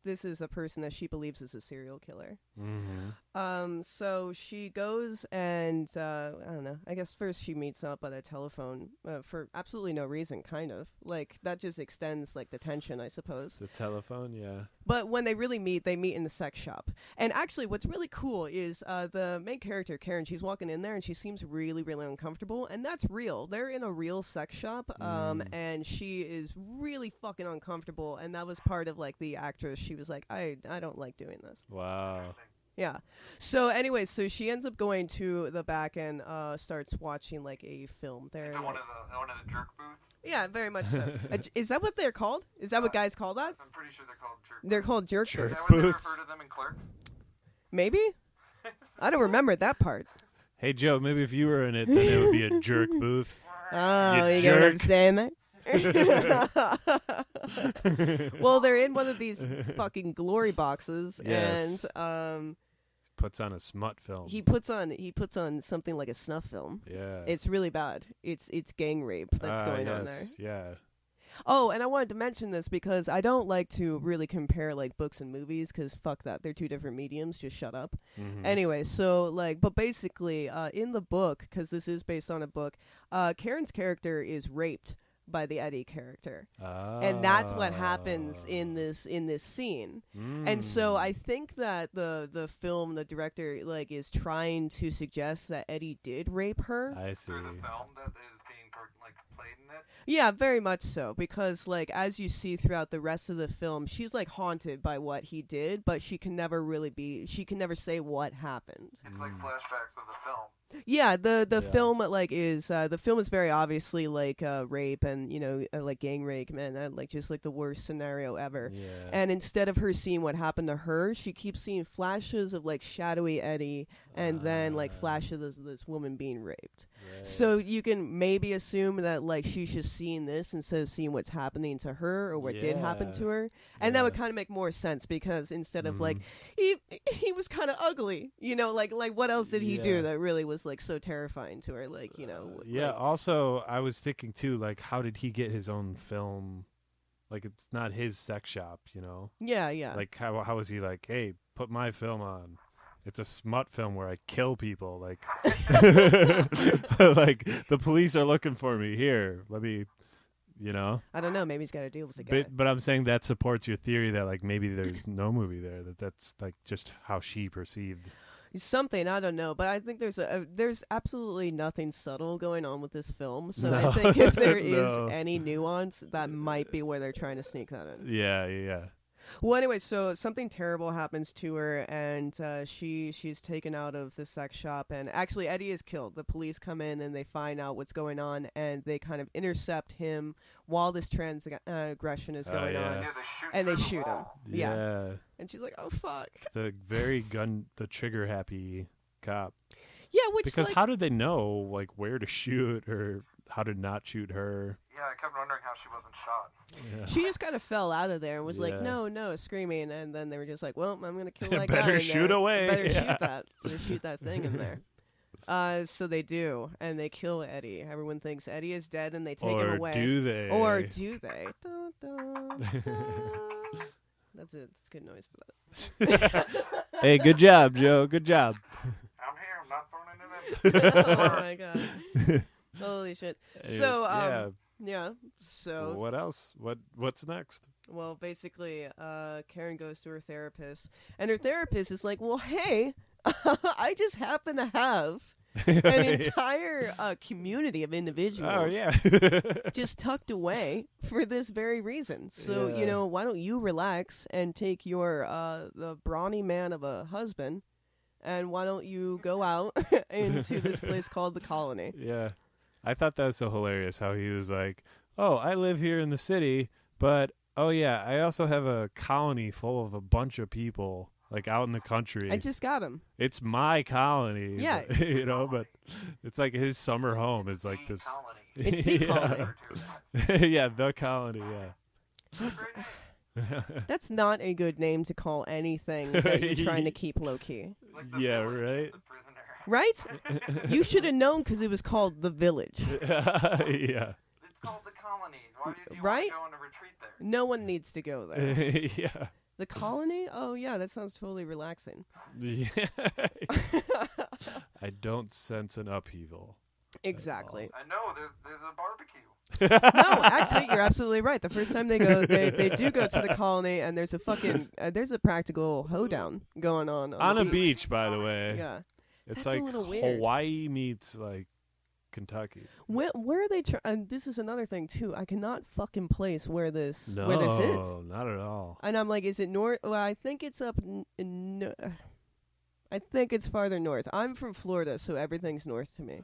Speaker 4: this is a person that she believes is a serial killer.
Speaker 2: Mm-hmm.
Speaker 4: So she goes and, I don't know, I guess first she meets up at a telephone for absolutely no reason, kind of. Like, that just extends, like, the tension, I suppose.
Speaker 2: The telephone, yeah.
Speaker 4: But when they really meet, they meet in the sex shop. And actually, what's really cool is the main character, Karen, she's walking in there and she seems really, really uncomfortable. And that's real. They're in a real sex shop, and she is really fucking uncomfortable. And that was part of, like, the actress. She was like, I don't like doing this.
Speaker 2: Wow.
Speaker 4: Yeah. So anyway, so she ends up going to the back and starts watching, like, a film. They're
Speaker 3: One of the jerk booths.
Speaker 4: Yeah, very much so. Is that what they're called? Is that what guys call that?
Speaker 3: I'm pretty sure they're called jerk booths.
Speaker 4: They're called jerk
Speaker 2: Jerk
Speaker 4: booths.
Speaker 3: Is that what they
Speaker 2: booths.
Speaker 3: refer to them in Clerks?
Speaker 4: Maybe? I don't remember that part.
Speaker 2: Hey, Joe, maybe if you were in it, then it would be a jerk booth.
Speaker 4: Oh,
Speaker 2: You
Speaker 4: you get what I'm
Speaker 2: jerk.
Speaker 4: saying there? Well, they're in one of these fucking glory boxes,
Speaker 2: Yes.
Speaker 4: and
Speaker 2: Puts on a smut film.
Speaker 4: he puts on something like a snuff film.
Speaker 2: Yeah.
Speaker 4: It's really bad. It's gang rape that's going on there.
Speaker 2: Yeah.
Speaker 4: Oh, and I wanted to mention this because I don't like to really compare like books and movies because fuck that. They're two different mediums. Just shut up.
Speaker 2: Mm-hmm.
Speaker 4: Anyway, so like, but basically, in the book, because this is based on a book, Karen's character is raped by the Eddie character, and that's what happens in this scene. And so I think that the film, the director, like, is trying to suggest that Eddie did rape her.
Speaker 2: I see.
Speaker 3: There's a film that is being played in it.
Speaker 4: Yeah, very much so, because like as you see throughout the rest of the film, she's like haunted by what he did, but she can never say what happened.
Speaker 3: It's like flashbacks of the film.
Speaker 4: Yeah, the
Speaker 2: Yeah.
Speaker 4: film like is the film is very obviously like rape and like gang rape and like just like the worst scenario ever.
Speaker 2: Yeah.
Speaker 4: And instead of her seeing what happened to her, she keeps seeing flashes of like shadowy Eddie and then like flashes of this woman being raped.
Speaker 2: Right.
Speaker 4: So you can maybe assume that like she's just seeing this instead of seeing what's happening to her or what did happen
Speaker 2: Yeah.
Speaker 4: to her. And that would kind of make more sense because instead of like he was kind of ugly, like what else did he
Speaker 2: Yeah.
Speaker 4: do that really was like so terrifying to her, like
Speaker 2: Yeah.
Speaker 4: like,
Speaker 2: Also, I was thinking too, like, how did he get his own film? Like, it's not his sex shop,
Speaker 4: yeah.
Speaker 2: Like, how was he like, hey, put my film on? It's a smut film where I kill people. Like, like the police are looking for me. Here, let me,
Speaker 4: I don't know, maybe he's got to deal with the guy.
Speaker 2: But I'm saying that supports your theory that like maybe there's no movie there. That's like just how she perceived.
Speaker 4: Something, I don't know, but I think there's absolutely nothing subtle going on with this film. So
Speaker 2: No.
Speaker 4: I think if there is
Speaker 2: No.
Speaker 4: any nuance, that might be where they're trying to sneak that in.
Speaker 2: Yeah.
Speaker 4: Well, anyway, so something terrible happens to her, and she's taken out of the sex shop, and actually Eddie is killed. The police come in and they find out what's going on, and they kind of intercept him while this transgression is going on, and they shoot him. Yeah, and she's like, "Oh fuck!"
Speaker 2: The the trigger happy cop.
Speaker 4: Yeah, which
Speaker 2: Because
Speaker 4: like,
Speaker 2: how did they know like where to shoot or how to not shoot her?
Speaker 3: Yeah, I kept wondering how she wasn't shot.
Speaker 2: Yeah.
Speaker 4: she just kind of fell out of there and was like,
Speaker 2: Yeah.
Speaker 4: no, screaming, and then they were just like, "Well, I'm gonna kill that
Speaker 2: Better
Speaker 4: guy." in
Speaker 2: shoot
Speaker 4: there.
Speaker 2: away.
Speaker 4: Better
Speaker 2: Yeah.
Speaker 4: shoot that thing in there. So they do, and they kill Eddie. Everyone thinks Eddie is dead, and they take him away.
Speaker 2: Do they?
Speaker 4: Or do they? Dun, dun, dun. That's it. That's good noise for that.
Speaker 2: Hey, good job, Joe. Good job.
Speaker 3: I'm here. I'm not throwing into that.
Speaker 4: Oh my god! Holy shit! So yeah. So
Speaker 2: What else? What's next?
Speaker 4: well, basically, Karen goes to her therapist, and her therapist is like, "Well, hey, I just happen to have an entire community of individuals."
Speaker 2: Oh yeah.
Speaker 4: just tucked away for this very reason. So,
Speaker 2: Yeah.
Speaker 4: why don't you relax and take your the brawny man of a husband, and why don't you go out into this place called the Colony?
Speaker 2: Yeah. I thought that was so hilarious how he was like, "Oh, I live here in the city, but oh yeah, I also have a colony full of a bunch of people like out in the country.
Speaker 4: I just got him.
Speaker 2: It's my colony."
Speaker 4: Yeah.
Speaker 2: but, but it's like his summer home is like
Speaker 3: The
Speaker 2: this.
Speaker 3: colony.
Speaker 4: It's the colony.
Speaker 2: Yeah, the colony, yeah.
Speaker 4: That's not a good name to call anything that you're trying to keep low key.
Speaker 3: It's like the
Speaker 2: Yeah,
Speaker 3: village,
Speaker 2: right?
Speaker 3: The prisoner.
Speaker 4: Right? You should have known because it was called The Village.
Speaker 2: Yeah.
Speaker 3: It's called the colony. Why do you
Speaker 4: Right?
Speaker 3: want to go on a retreat there?
Speaker 4: No one needs to go there.
Speaker 2: Yeah.
Speaker 4: The Colony? Oh, yeah, that sounds totally relaxing.
Speaker 2: Yeah. I don't sense an upheaval.
Speaker 4: Exactly.
Speaker 3: I know. There's a barbecue.
Speaker 4: No, actually, you're absolutely right. The first time they go, they do go to the Colony, and there's a fucking there's a practical hoedown going on
Speaker 2: On
Speaker 4: the
Speaker 2: a beach, by the way.
Speaker 4: Yeah,
Speaker 2: It's
Speaker 4: That's a
Speaker 2: like
Speaker 4: little weird.
Speaker 2: Hawaii meets like Kentucky.
Speaker 4: where are they? And this is another thing too. I cannot fucking place where this is.
Speaker 2: Not at all.
Speaker 4: And I'm like, is it north? Well, I think it's up. I think it's farther north. I'm from Florida, so everything's north to me.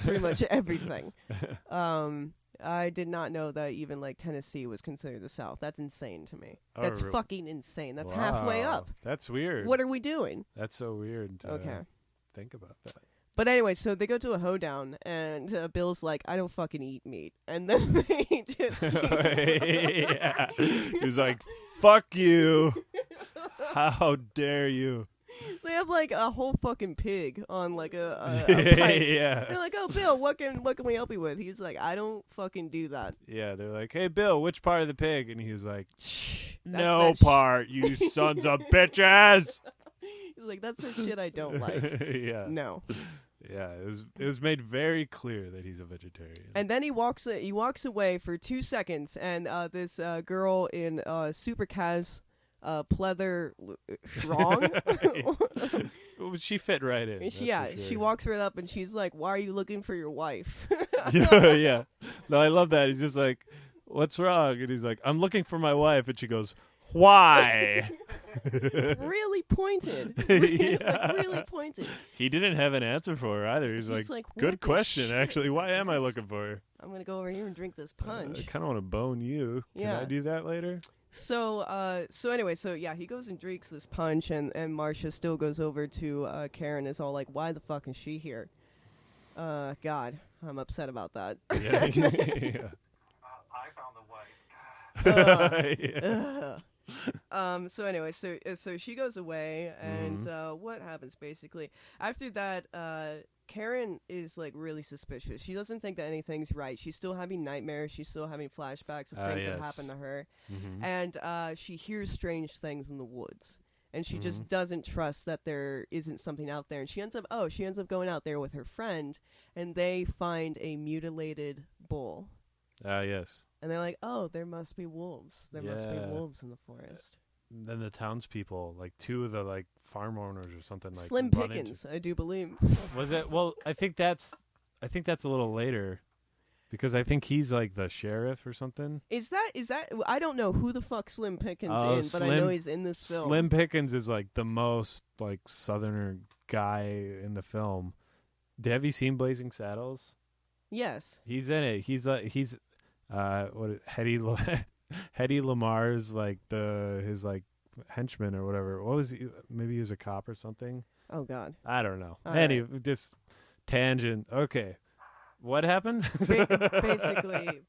Speaker 4: Pretty much everything. I did not know that even like Tennessee was considered the South. That's insane to me.
Speaker 2: Oh,
Speaker 4: That's
Speaker 2: really?
Speaker 4: fucking insane. That's halfway
Speaker 2: Wow.
Speaker 4: up.
Speaker 2: That's weird.
Speaker 4: What are we doing?
Speaker 2: That's so weird to
Speaker 4: Okay.
Speaker 2: think about that.
Speaker 4: But anyway, so they go to a hoedown, and Bill's like, "I don't fucking eat meat," and then they just
Speaker 2: Yeah. He's like, "Fuck you! How dare you!"
Speaker 4: they have like a whole fucking pig on like a pike.
Speaker 2: Yeah.
Speaker 4: They're like, "Oh, Bill, what can we help you with?" He's like, "I don't fucking do that."
Speaker 2: Yeah, they're like, "Hey, Bill, which part of the pig?" And he was like,
Speaker 4: Shh,
Speaker 2: "No
Speaker 4: that's that
Speaker 2: part, you sons of bitches."
Speaker 4: He's like, "That's the shit I don't like."
Speaker 2: Yeah.
Speaker 4: No.
Speaker 2: Yeah, it was made very clear that he's a vegetarian.
Speaker 4: And then he walks away for 2 seconds, and this girl in super Kaz pleather shrong.
Speaker 2: Well, she fit right in. that's for
Speaker 4: She
Speaker 2: sure.
Speaker 4: walks right up and she's like, "Why are you looking for your wife?"
Speaker 2: Yeah. No, I love that. He's just like, "What's wrong?" And he's like, "I'm looking for my wife." And she goes, Why?
Speaker 4: Really pointed.
Speaker 2: Yeah.
Speaker 4: Like, really pointed.
Speaker 2: He didn't have an answer for her either. He's like,
Speaker 4: what
Speaker 2: good
Speaker 4: the
Speaker 2: question,
Speaker 4: shit?
Speaker 2: actually. Why am I looking for her?
Speaker 4: I'm going to go over here and drink this punch.
Speaker 2: I kind of want to bone you. Can
Speaker 4: Yeah.
Speaker 2: I do that later?
Speaker 4: So anyway, he goes and drinks this punch, and Marcia still goes over to Karen, is all like, why the fuck is she here? God, I'm upset about that.
Speaker 2: Yeah. Yeah.
Speaker 3: I found the wife.
Speaker 2: Yeah.
Speaker 4: So anyway, so she goes away, and what happens basically after that? Karen is like really suspicious. She doesn't think that anything's right. She's still having nightmares. She's still having flashbacks of things that happened to her, and she hears strange things in the woods. And she just doesn't trust that there isn't something out there. And she ends up going out there with her friend, and they find a mutilated bull.
Speaker 2: Yes.
Speaker 4: And they're like, oh, there must be wolves. There must be wolves in the forest.
Speaker 2: Then the townspeople, like two of the like farm owners or something, like
Speaker 4: Slim
Speaker 2: run
Speaker 4: Pickens, I do believe.
Speaker 2: Was it? Well, I think that's a little later, because I think he's like the sheriff or something.
Speaker 4: Is that? I don't know who the fuck Slim Pickens is, but I
Speaker 2: Slim-
Speaker 4: know he's in this film.
Speaker 2: Slim Pickens is like the most like southerner guy in the film. Have you seen Blazing Saddles?
Speaker 4: Yes.
Speaker 2: He's in it. He's Hedy Lamar's like his like henchman or whatever. What was he? Maybe he was a cop or something.
Speaker 4: Oh God.
Speaker 2: I don't know.
Speaker 4: All
Speaker 2: Anyway, this tangent. Okay, what happened?
Speaker 4: Basically,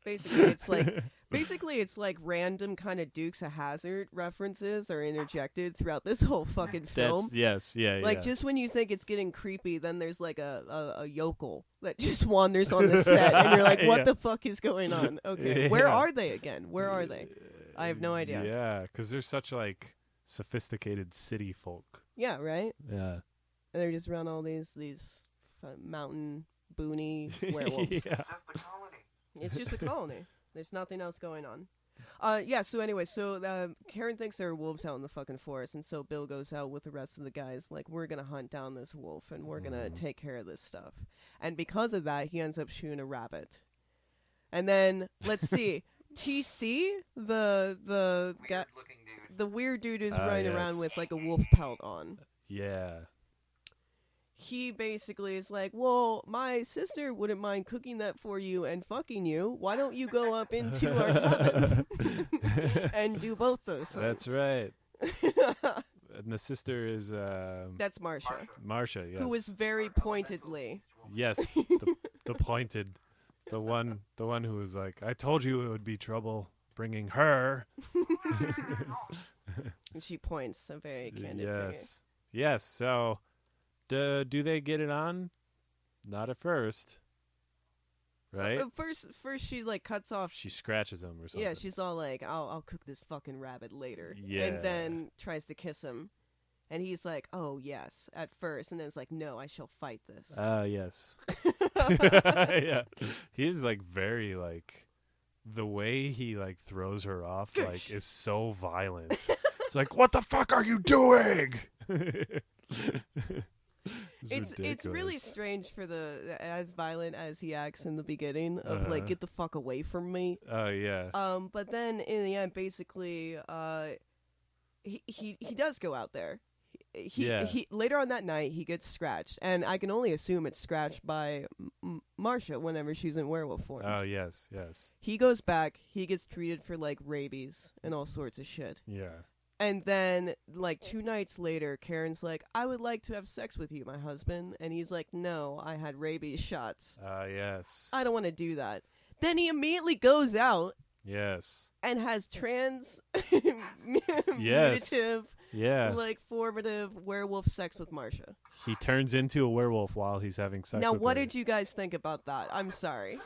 Speaker 4: it's like random kind of Dukes of Hazzard references are interjected throughout this whole fucking film.
Speaker 2: Like
Speaker 4: just when you think it's getting creepy, then there's like a yokel that just wanders on the set, and you're like, what the fuck is going on? Okay, where are they again? Where are they? I have no idea.
Speaker 2: Yeah, because they're such like sophisticated city folk.
Speaker 4: Yeah, right?
Speaker 2: Yeah.
Speaker 4: And they're just around all these mountain boony werewolves.
Speaker 2: Yeah.
Speaker 3: Just the colony.
Speaker 4: It's just a colony. There's nothing else going on. So anyway, Karen thinks there are wolves out in the fucking forest, and so Bill goes out with the rest of the guys, like, we're gonna hunt down this wolf, and we're gonna take care of this stuff. And because of that, he ends up shooting a rabbit. And then, let's see, TC, the guy,
Speaker 3: Weird-looking dude.
Speaker 4: the weird dude who's running around
Speaker 2: yes.
Speaker 4: with, like, a wolf pelt on.
Speaker 2: Yeah.
Speaker 4: He basically is like, well, my sister wouldn't mind cooking that for you and fucking you. Why don't you go up into our cabin and do both those things?
Speaker 2: That's right. And the sister is
Speaker 4: That's Marcia.
Speaker 2: Marcia, yes.
Speaker 4: Who was very pointedly.
Speaker 2: Yes, the pointed, the one who was like, I told you it would be trouble bringing her.
Speaker 4: And she points a very candid
Speaker 2: Yes. Yes, so do they get it on? Not at first. Right?
Speaker 4: First she like cuts off.
Speaker 2: She scratches him or something.
Speaker 4: Yeah, she's all like, I'll cook this fucking rabbit later.
Speaker 2: Yeah.
Speaker 4: And then tries to kiss him. And he's like, oh, yes, at first. And then it's like, no, I shall fight this.
Speaker 2: Yes. Yeah. He is like very like, the way he like throws her off like is so violent. It's like, what the fuck are you doing?
Speaker 4: It's really strange for as violent as he acts in the beginning of like, get the fuck away from me.
Speaker 2: Oh yeah.
Speaker 4: But then in the end, basically, he does go out there. He later on that night he gets scratched, and I can only assume it's scratched by Marcia whenever she's in werewolf form.
Speaker 2: Oh yes.
Speaker 4: He goes back. He gets treated for like rabies and all sorts of shit.
Speaker 2: Yeah.
Speaker 4: And then, like, 2 nights later, Karen's like, I would like to have sex with you, my husband. And he's like, no, I had rabies shots.
Speaker 2: Yes.
Speaker 4: I don't want to do that. Then he immediately goes out
Speaker 2: Yes.
Speaker 4: and has
Speaker 2: Yes.
Speaker 4: mutative,
Speaker 2: Yeah.
Speaker 4: like, formative werewolf sex with Marcia.
Speaker 2: He turns into a werewolf while he's having sex
Speaker 4: Now,
Speaker 2: with
Speaker 4: what
Speaker 2: her.
Speaker 4: did you guys think about that? I'm sorry.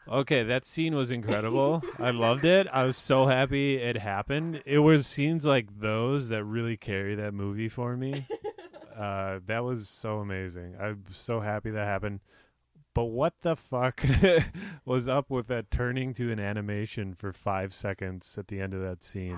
Speaker 2: Okay, that scene was incredible. I loved it. I was so happy it happened. It was scenes like those that really carry that movie for me. That was so amazing. I'm so happy that happened. But what the fuck was up with that turning to an animation for 5 seconds at the end of that scene?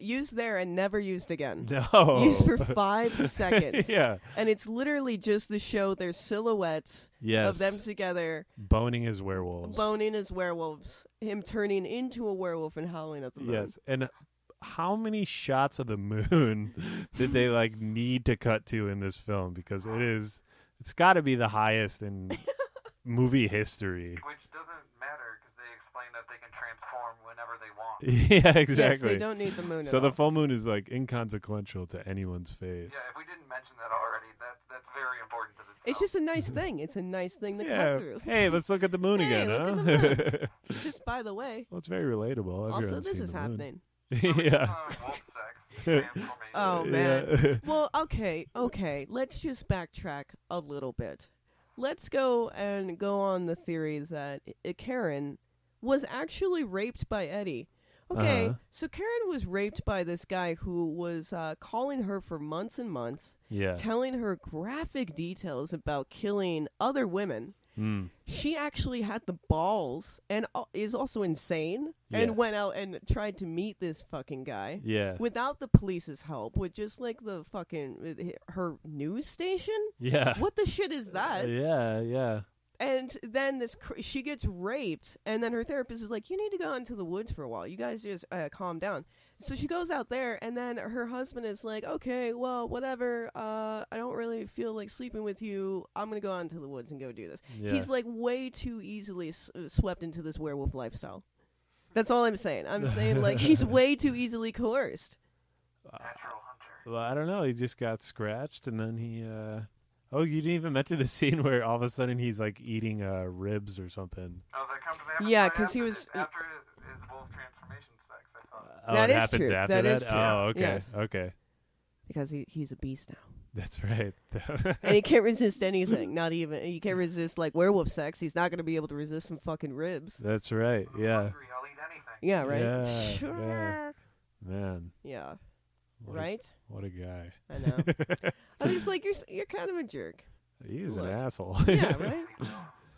Speaker 4: Used there and never used again.
Speaker 2: No.
Speaker 4: Used for 5 seconds.
Speaker 2: Yeah.
Speaker 4: And it's literally just to show their silhouettes
Speaker 2: Yes.
Speaker 4: of them together.
Speaker 2: Boning as werewolves.
Speaker 4: Boning as werewolves. Him turning into a werewolf and howling at the moon.
Speaker 2: Yes. And how many shots of the moon did they like need to cut to in this film? Because it's got to be the highest in movie history.
Speaker 3: Which doesn't matter because they explain that they can transform whenever they want.
Speaker 2: Yeah, exactly.
Speaker 4: Yes, they don't need the moon.
Speaker 2: So
Speaker 4: at
Speaker 2: the
Speaker 4: all.
Speaker 2: full moon is like inconsequential to anyone's fate.
Speaker 3: Yeah, if we didn't mention that already, that's very important to this.
Speaker 4: It's just a nice thing. It's a nice thing to
Speaker 2: Yeah.
Speaker 4: cut through.
Speaker 2: Hey, let's look at the moon
Speaker 4: Hey,
Speaker 2: again,
Speaker 4: look
Speaker 2: huh?
Speaker 4: at the moon. Just by the way.
Speaker 2: Well, it's very relatable.
Speaker 4: Also,
Speaker 2: Everyone's
Speaker 4: this
Speaker 2: seen
Speaker 4: is
Speaker 2: the moon.
Speaker 4: happening.
Speaker 2: Yeah.
Speaker 3: Wolf sex transformation.
Speaker 4: Oh,
Speaker 2: Yeah.
Speaker 4: man. Well, okay. Let's just backtrack a little bit. Let's go on the theory that Karen was actually raped by Eddie. Okay,
Speaker 2: Uh-huh.
Speaker 4: so Karen was raped by this guy who was calling her for months and months,
Speaker 2: Yeah.
Speaker 4: telling her graphic details about killing other women.
Speaker 2: Mm.
Speaker 4: She actually had the balls and is also insane
Speaker 2: Yeah.
Speaker 4: and went out and tried to meet this fucking guy
Speaker 2: Yeah.
Speaker 4: without the police's help, with just like the fucking her news station.
Speaker 2: Yeah.
Speaker 4: What the shit is that?
Speaker 2: Yeah.
Speaker 4: And then she gets raped, and then her therapist is like, "You need to go into the woods for a while. You guys just calm down." So she goes out there, and then her husband is like, "Okay, well, whatever. I don't really feel like sleeping with you. I'm gonna go out into the woods and go do this."
Speaker 2: Yeah.
Speaker 4: He's like way too easily swept into this werewolf lifestyle. That's all I'm saying. I'm saying like he's way too easily coerced.
Speaker 3: Natural hunter.
Speaker 2: Well, I don't know. He just got scratched, and then he. Oh, you didn't even mention the scene where all of a sudden he's like eating ribs or something.
Speaker 3: Oh, that comes after.
Speaker 4: Yeah,
Speaker 3: right
Speaker 4: 'cause he
Speaker 3: after
Speaker 4: was-
Speaker 3: after his wolf transformation sex. I thought.
Speaker 2: Oh,
Speaker 4: That
Speaker 2: it
Speaker 4: is
Speaker 2: happens
Speaker 4: true.
Speaker 2: after
Speaker 4: That
Speaker 2: that.
Speaker 4: is true.
Speaker 2: Oh, okay.
Speaker 4: Yes.
Speaker 2: Okay.
Speaker 4: Because he's a beast now.
Speaker 2: That's right.
Speaker 4: And he can't resist anything. Not even he can't resist like werewolf sex. He's not going to be able to resist some fucking ribs.
Speaker 2: That's right.
Speaker 3: I'm
Speaker 2: Yeah.
Speaker 3: hungry, I'll eat anything.
Speaker 4: Yeah, right.
Speaker 2: Yeah,
Speaker 4: Sure.
Speaker 2: Man.
Speaker 4: Yeah.
Speaker 2: What
Speaker 4: Right.
Speaker 2: What a guy.
Speaker 4: I know. I'm just like you're kind of a jerk.
Speaker 2: He is an
Speaker 4: Look.
Speaker 2: asshole.
Speaker 4: Yeah, right.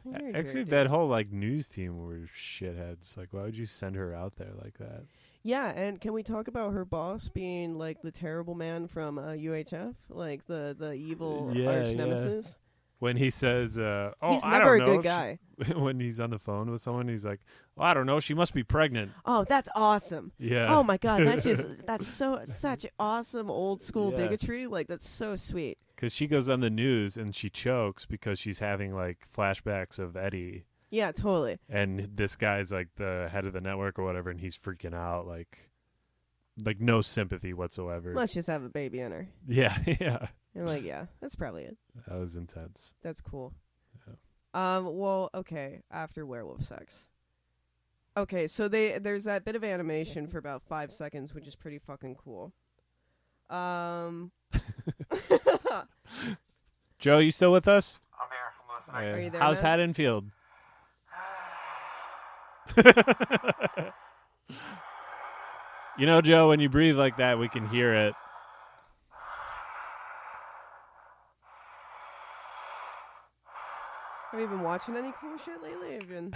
Speaker 4: You're a
Speaker 2: Actually,
Speaker 4: jerk,
Speaker 2: that
Speaker 4: dude.
Speaker 2: whole like news team were shitheads. Like, why would you send her out there like that?
Speaker 4: Yeah, and can we talk about her boss being like the terrible man from UHF, like the evil
Speaker 2: Yeah,
Speaker 4: arch
Speaker 2: yeah.
Speaker 4: nemesis?
Speaker 2: When he says, "Oh,
Speaker 4: He's
Speaker 2: I
Speaker 4: never a
Speaker 2: don't know,"
Speaker 4: good guy.
Speaker 2: when he's on the phone with someone, he's like, "Well, I don't know. She must be pregnant."
Speaker 4: Oh, that's awesome.
Speaker 2: Yeah.
Speaker 4: Oh my god, that's such awesome old school
Speaker 2: Yeah.
Speaker 4: bigotry. Like that's so sweet.
Speaker 2: Because she goes on the news and she chokes because she's having like flashbacks of Eddie,
Speaker 4: Yeah, totally.
Speaker 2: and this guy's like the head of the network or whatever, and he's freaking out, like no sympathy whatsoever.
Speaker 4: Let's just have a baby in her.
Speaker 2: Yeah, yeah.
Speaker 4: I'm like, yeah, that's probably it.
Speaker 2: That was intense.
Speaker 4: That's cool.
Speaker 2: Yeah.
Speaker 4: Well, okay, after werewolf sex. Okay, so there's that bit of animation for about 5 seconds, which is pretty fucking cool.
Speaker 2: Joe, you still with us?
Speaker 3: I'm here. I'm listening.
Speaker 4: Are you there,
Speaker 2: How's
Speaker 4: man?
Speaker 2: Haddonfield? You know, Joe, when you breathe like that, we can hear it.
Speaker 4: Have you been watching any cool shit lately? Have you been...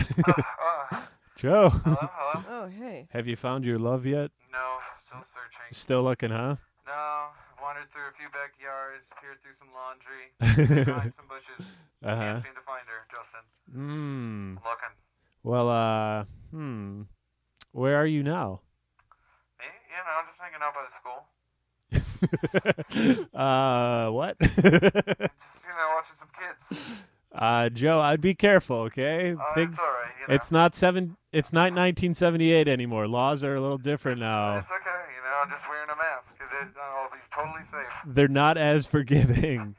Speaker 2: Joe,
Speaker 3: Hello?
Speaker 4: Oh, hey.
Speaker 2: have you found your love yet?
Speaker 3: No, still searching.
Speaker 2: Still looking, huh?
Speaker 3: No, wandered through a few backyards, peered through some laundry, behind some bushes.
Speaker 2: Uh-huh.
Speaker 3: Can't seem to find her, Justin.
Speaker 2: Hmm.
Speaker 3: Looking.
Speaker 2: Well, where are you now?
Speaker 3: Me? You know, just hanging out by the school.
Speaker 2: What?
Speaker 3: Just, watching some kids.
Speaker 2: Joe, I'd be careful, okay?
Speaker 3: It's alright,
Speaker 2: It's not 1978 anymore. Laws are a little different now.
Speaker 3: It's okay, I'm just wearing a mask, because I'll be totally safe.
Speaker 2: They're not as forgiving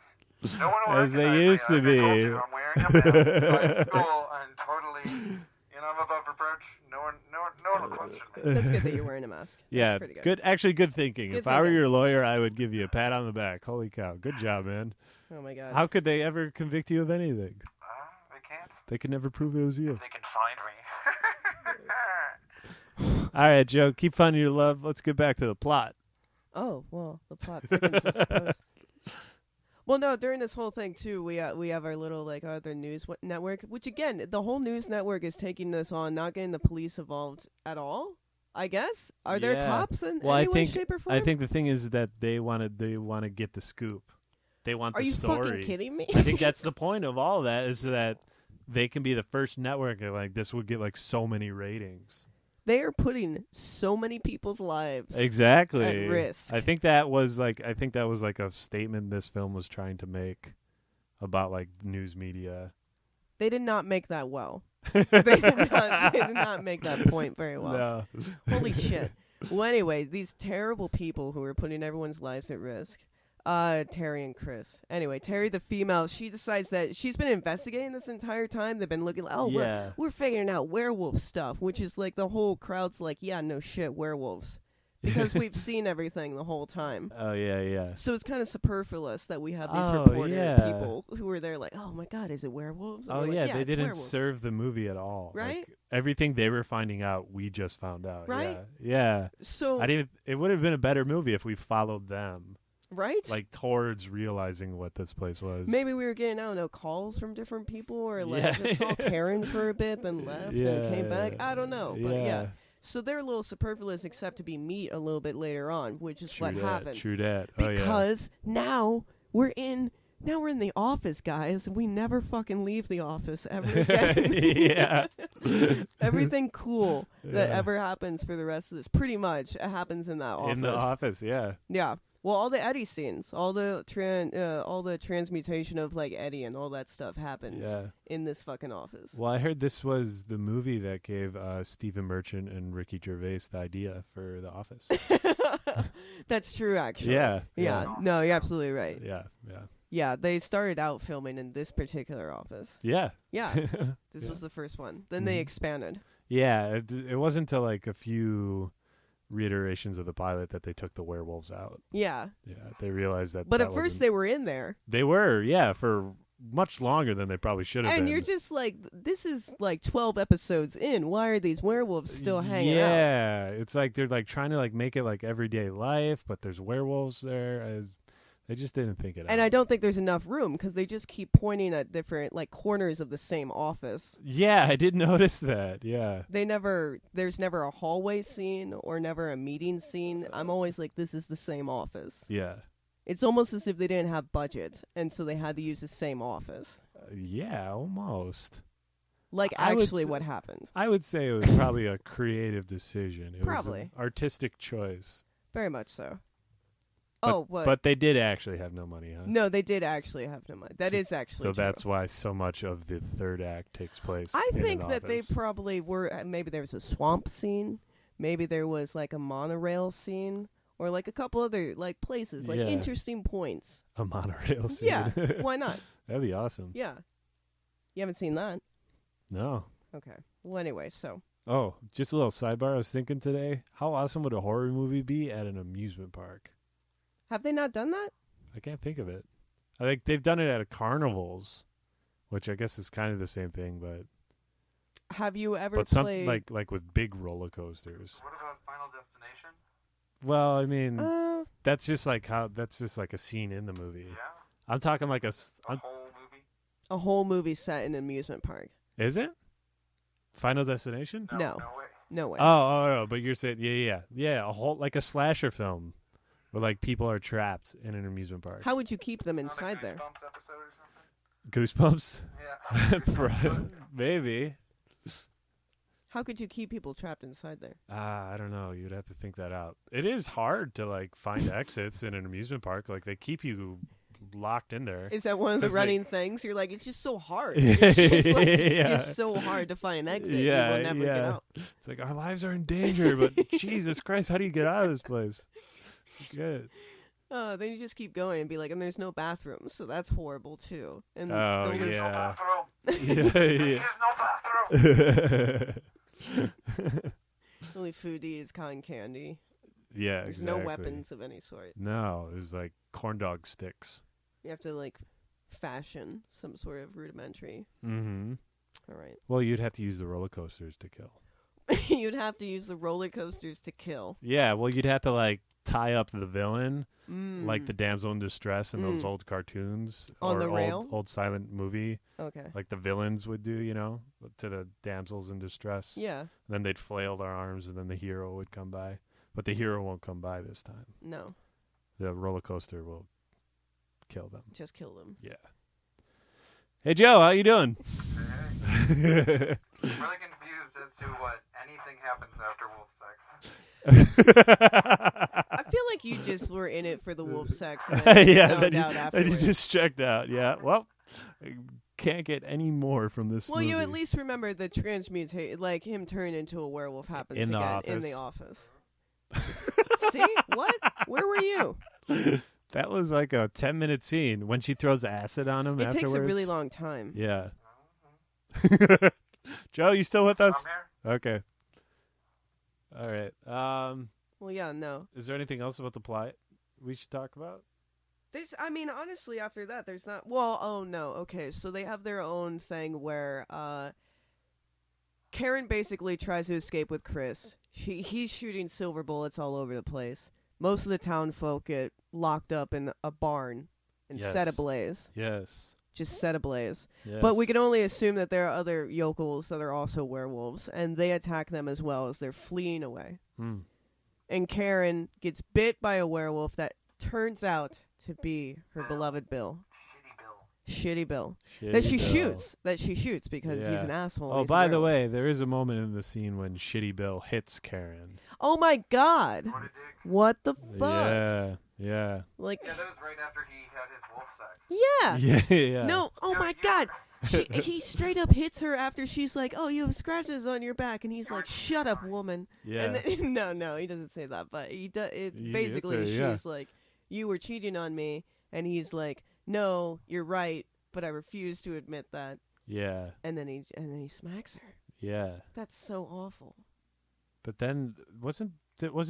Speaker 3: No one will
Speaker 2: as they
Speaker 3: recognize me,
Speaker 2: used to
Speaker 3: like I told
Speaker 2: be.
Speaker 3: you, I'm wearing a mask. By school, I'm totally, I'm above reproach. No one will question me.
Speaker 4: That's good that you're wearing a mask.
Speaker 2: Yeah,
Speaker 4: That's pretty good.
Speaker 2: Actually, good thinking.
Speaker 4: Good
Speaker 2: If I were
Speaker 4: thinking.
Speaker 2: your lawyer, I would give you a pat on the back. Holy cow, good job, man.
Speaker 4: Oh, my God.
Speaker 2: How could they ever convict you of anything?
Speaker 3: They can't.
Speaker 2: They could never prove it was you.
Speaker 3: They can find me.
Speaker 2: All right, Joe, keep finding your love. Let's get back to the plot.
Speaker 4: Oh, well, the plot thickens, I suppose. Well, no, during this whole thing, too, we have our little, like, other news network, which, again, the whole news network is taking this on, not getting the police involved at all, I guess. Are there
Speaker 2: Yeah.
Speaker 4: cops in
Speaker 2: Well,
Speaker 4: any
Speaker 2: I
Speaker 4: way,
Speaker 2: think
Speaker 4: shape, or form?
Speaker 2: I think the thing is that they want to get the scoop. They want
Speaker 4: Are
Speaker 2: the
Speaker 4: you
Speaker 2: story.
Speaker 4: fucking kidding me?
Speaker 2: I think that's the point of all of that, is that they can be the first network and like this will get like so many ratings.
Speaker 4: They are putting so many people's lives
Speaker 2: exactly
Speaker 4: at risk.
Speaker 2: I think that was like a statement this film was trying to make about like news media.
Speaker 4: They did not make that well. They did not make that point very well.
Speaker 2: No.
Speaker 4: Holy shit. Well, anyway, these terrible people who are putting everyone's lives at risk. Terry and Chris. Anyway, Terry, the female, she decides that she's been investigating this entire time. They've been looking like, we're figuring out werewolf stuff, which is like the whole crowd's like, yeah, no shit, werewolves. Because we've seen everything the whole time.
Speaker 2: Oh, yeah.
Speaker 4: So it's kind of superfluous that we have these people who are there like, oh my God, is it werewolves? And we're like,
Speaker 2: they didn't
Speaker 4: werewolves.
Speaker 2: serve the movie at all.
Speaker 4: Right?
Speaker 2: Like, everything they were finding out, we just found out.
Speaker 4: Right?
Speaker 2: Yeah.
Speaker 4: So
Speaker 2: it would have been a better movie if we followed them.
Speaker 4: Right?
Speaker 2: Like towards realizing what this place was.
Speaker 4: Maybe we were getting, I don't know, calls from different people or like saw Karen for a bit, then left and came back. I don't know. But yeah. So they're a little superfluous except to be meet a little bit later on, which is what happened.
Speaker 2: True that.
Speaker 4: Because now we're in the office, guys, and we never fucking leave the office ever again.
Speaker 2: Yeah.
Speaker 4: Everything cool that ever happens for the rest of this, pretty much, it happens in that office.
Speaker 2: In the office, yeah.
Speaker 4: Yeah. Well, all the Eddie scenes, all the transmutation of like Eddie and all that stuff happens in this fucking office.
Speaker 2: Well, I heard this was the movie that gave Stephen Merchant and Ricky Gervais the idea for The Office.
Speaker 4: That's true, actually.
Speaker 2: Yeah.
Speaker 4: No, you're absolutely right.
Speaker 2: Yeah.
Speaker 4: Yeah, they started out filming in this particular office.
Speaker 2: Yeah.
Speaker 4: Yeah. This was the first one. Then they expanded.
Speaker 2: Yeah, it wasn't until like a few reiterations of the pilot that they took the werewolves out.
Speaker 4: Yeah.
Speaker 2: Yeah, they realized that.
Speaker 4: But at first they were in there.
Speaker 2: They were, for much longer than they probably should have been.
Speaker 4: And you're just like, this is like 12 episodes in. Why are these werewolves still hanging out?
Speaker 2: Yeah, it's like they're like trying to like make it like everyday life, but there's werewolves there. They just didn't think it out.
Speaker 4: And I don't think there's enough room because they just keep pointing at different like corners of the same office.
Speaker 2: Yeah, I did notice that. Yeah.
Speaker 4: There's never a hallway scene or never a meeting scene. I'm always like, this is the same office.
Speaker 2: Yeah.
Speaker 4: It's almost as if they didn't have budget, and so they had to use the same office.
Speaker 2: Yeah, almost.
Speaker 4: Like actually what happened.
Speaker 2: I would say it was probably a creative decision. It was an artistic choice.
Speaker 4: Very much so.
Speaker 2: But they did actually have no money, huh?
Speaker 4: No, they did actually have no money. That is actually
Speaker 2: so
Speaker 4: true.
Speaker 2: that's why so much of the third act takes place.
Speaker 4: I
Speaker 2: in
Speaker 4: think
Speaker 2: an
Speaker 4: that
Speaker 2: office.
Speaker 4: they probably were. Maybe there was a swamp scene. Maybe there was like a monorail scene, or like a couple other like places, like interesting points.
Speaker 2: A monorail scene.
Speaker 4: Yeah, why not?
Speaker 2: That'd be awesome.
Speaker 4: Yeah, you haven't seen that?
Speaker 2: No.
Speaker 4: Okay. Well, anyway, so.
Speaker 2: Oh, just a little sidebar. I was thinking today, how awesome would a horror movie be at an amusement park?
Speaker 4: Have they not done that?
Speaker 2: I can't think of it. I think they've done it at carnivals, which I guess is kind of the same thing, but
Speaker 4: have you ever
Speaker 2: played
Speaker 4: something
Speaker 2: like with big roller coasters?
Speaker 3: What about Final Destination?
Speaker 2: Well, I mean, that's just like a scene in the movie.
Speaker 3: Yeah.
Speaker 2: I'm talking like
Speaker 3: whole movie.
Speaker 4: A whole movie set in an amusement park.
Speaker 2: Is it? Final Destination?
Speaker 4: No. No way.
Speaker 2: Oh, but you're saying yeah, a whole like a slasher film. Where like people are trapped in an amusement park.
Speaker 4: How would you keep them inside there?
Speaker 3: Goosebumps episode or something?
Speaker 2: Goosebumps? Maybe.
Speaker 4: How could you keep people trapped inside there?
Speaker 2: I don't know. You'd have to think that out. It is hard to like find exits in an amusement park. Like they keep you locked in there.
Speaker 4: Is that one of the running things? You're like, it's just so hard. It's just so hard to find an exit.
Speaker 2: Yeah,
Speaker 4: you will never get out.
Speaker 2: It's like our lives are in danger, but Jesus Christ, how do you get out of this place? Good.
Speaker 4: Then you just keep going and be like, and there's no bathrooms, so that's horrible too. And
Speaker 2: oh
Speaker 3: No
Speaker 2: yeah.
Speaker 3: There's no bathroom.
Speaker 4: only food to eat is cotton candy.
Speaker 2: Yeah,
Speaker 4: There's
Speaker 2: exactly.
Speaker 4: no weapons of any sort.
Speaker 2: No, it was like corn dog sticks.
Speaker 4: You have to like fashion some sort of rudimentary.
Speaker 2: Mm-hmm.
Speaker 4: All right.
Speaker 2: Well, you'd have to use the roller coasters to kill.
Speaker 4: You'd have to use the roller coasters to kill.
Speaker 2: Yeah, well, you'd have to like tie up the villain, like the damsel in distress in those old cartoons
Speaker 4: on
Speaker 2: or
Speaker 4: the rail,
Speaker 2: old silent movie.
Speaker 4: Okay.
Speaker 2: Like the villains would do, to the damsels in distress.
Speaker 4: Yeah.
Speaker 2: And then they'd flail their arms, and then the hero would come by. But the hero won't come by this time.
Speaker 4: No.
Speaker 2: The roller coaster will kill them.
Speaker 4: Just kill them.
Speaker 2: Yeah. Hey Joe, how you doing?
Speaker 3: Hey. I'm really confused as to what anything happens after wolf sex.
Speaker 4: I feel like you just were in it for the wolf sex. And then
Speaker 2: yeah,
Speaker 4: zoned
Speaker 2: then you,
Speaker 4: out
Speaker 2: then you
Speaker 4: afterwards.
Speaker 2: just checked out. Yeah, well, I can't get any more from this
Speaker 4: Well,
Speaker 2: movie.
Speaker 4: you at least remember the transmutate, like him turn into a werewolf happens
Speaker 2: In the
Speaker 4: again in
Speaker 2: office.
Speaker 4: the office. See? What? Where were you?
Speaker 2: That was like a 10-minute scene when she throws acid on him
Speaker 4: It
Speaker 2: afterwards.
Speaker 4: takes a really long time.
Speaker 2: Yeah. Joe, you still with us?
Speaker 3: I'm here.
Speaker 2: Okay. All right.
Speaker 4: Well, yeah, no.
Speaker 2: Is there anything else about the plot we should talk about?
Speaker 4: I mean, honestly, after that, there's not. Well, oh no. Okay, so they have their own thing where Karen basically tries to escape with Chris. He's shooting silver bullets all over the place. Most of the town folk get locked up in a barn and
Speaker 2: Yes.
Speaker 4: set ablaze.
Speaker 2: Yes.
Speaker 4: Just set ablaze.
Speaker 2: Yes.
Speaker 4: But we can only assume that there are other yokels that are also werewolves, and they attack them as well as they're fleeing away.
Speaker 2: Hmm.
Speaker 4: And Karen gets bit by a werewolf that turns out to be her beloved Bill. Shitty Bill. That she shoots because he's
Speaker 2: Yeah.
Speaker 4: an asshole.
Speaker 2: Oh,
Speaker 4: He's a
Speaker 2: by the
Speaker 4: werewolf.
Speaker 2: way, there is a moment in the scene when Shitty Bill hits Karen.
Speaker 4: Oh my god.
Speaker 3: What a dick.
Speaker 4: What the fuck?
Speaker 2: Yeah. Yeah.
Speaker 4: Like,
Speaker 3: Yeah, that was right after he had his wolf sex.
Speaker 4: yeah.
Speaker 2: Yeah.
Speaker 4: No, oh
Speaker 3: Yeah,
Speaker 4: my
Speaker 3: you-
Speaker 4: god. He straight up hits her after she's like, "Oh, you have scratches on your back," and he's like, "Shut up, woman."
Speaker 2: Yeah.
Speaker 4: And then, no, he doesn't say that, but he does.
Speaker 2: He
Speaker 4: Basically,
Speaker 2: hits her, yeah.
Speaker 4: she's like, "You were cheating on me," and he's like, "No, you're right, but I refuse to admit that."
Speaker 2: Yeah.
Speaker 4: And then he smacks her.
Speaker 2: Yeah.
Speaker 4: That's so awful.
Speaker 2: But then wasn't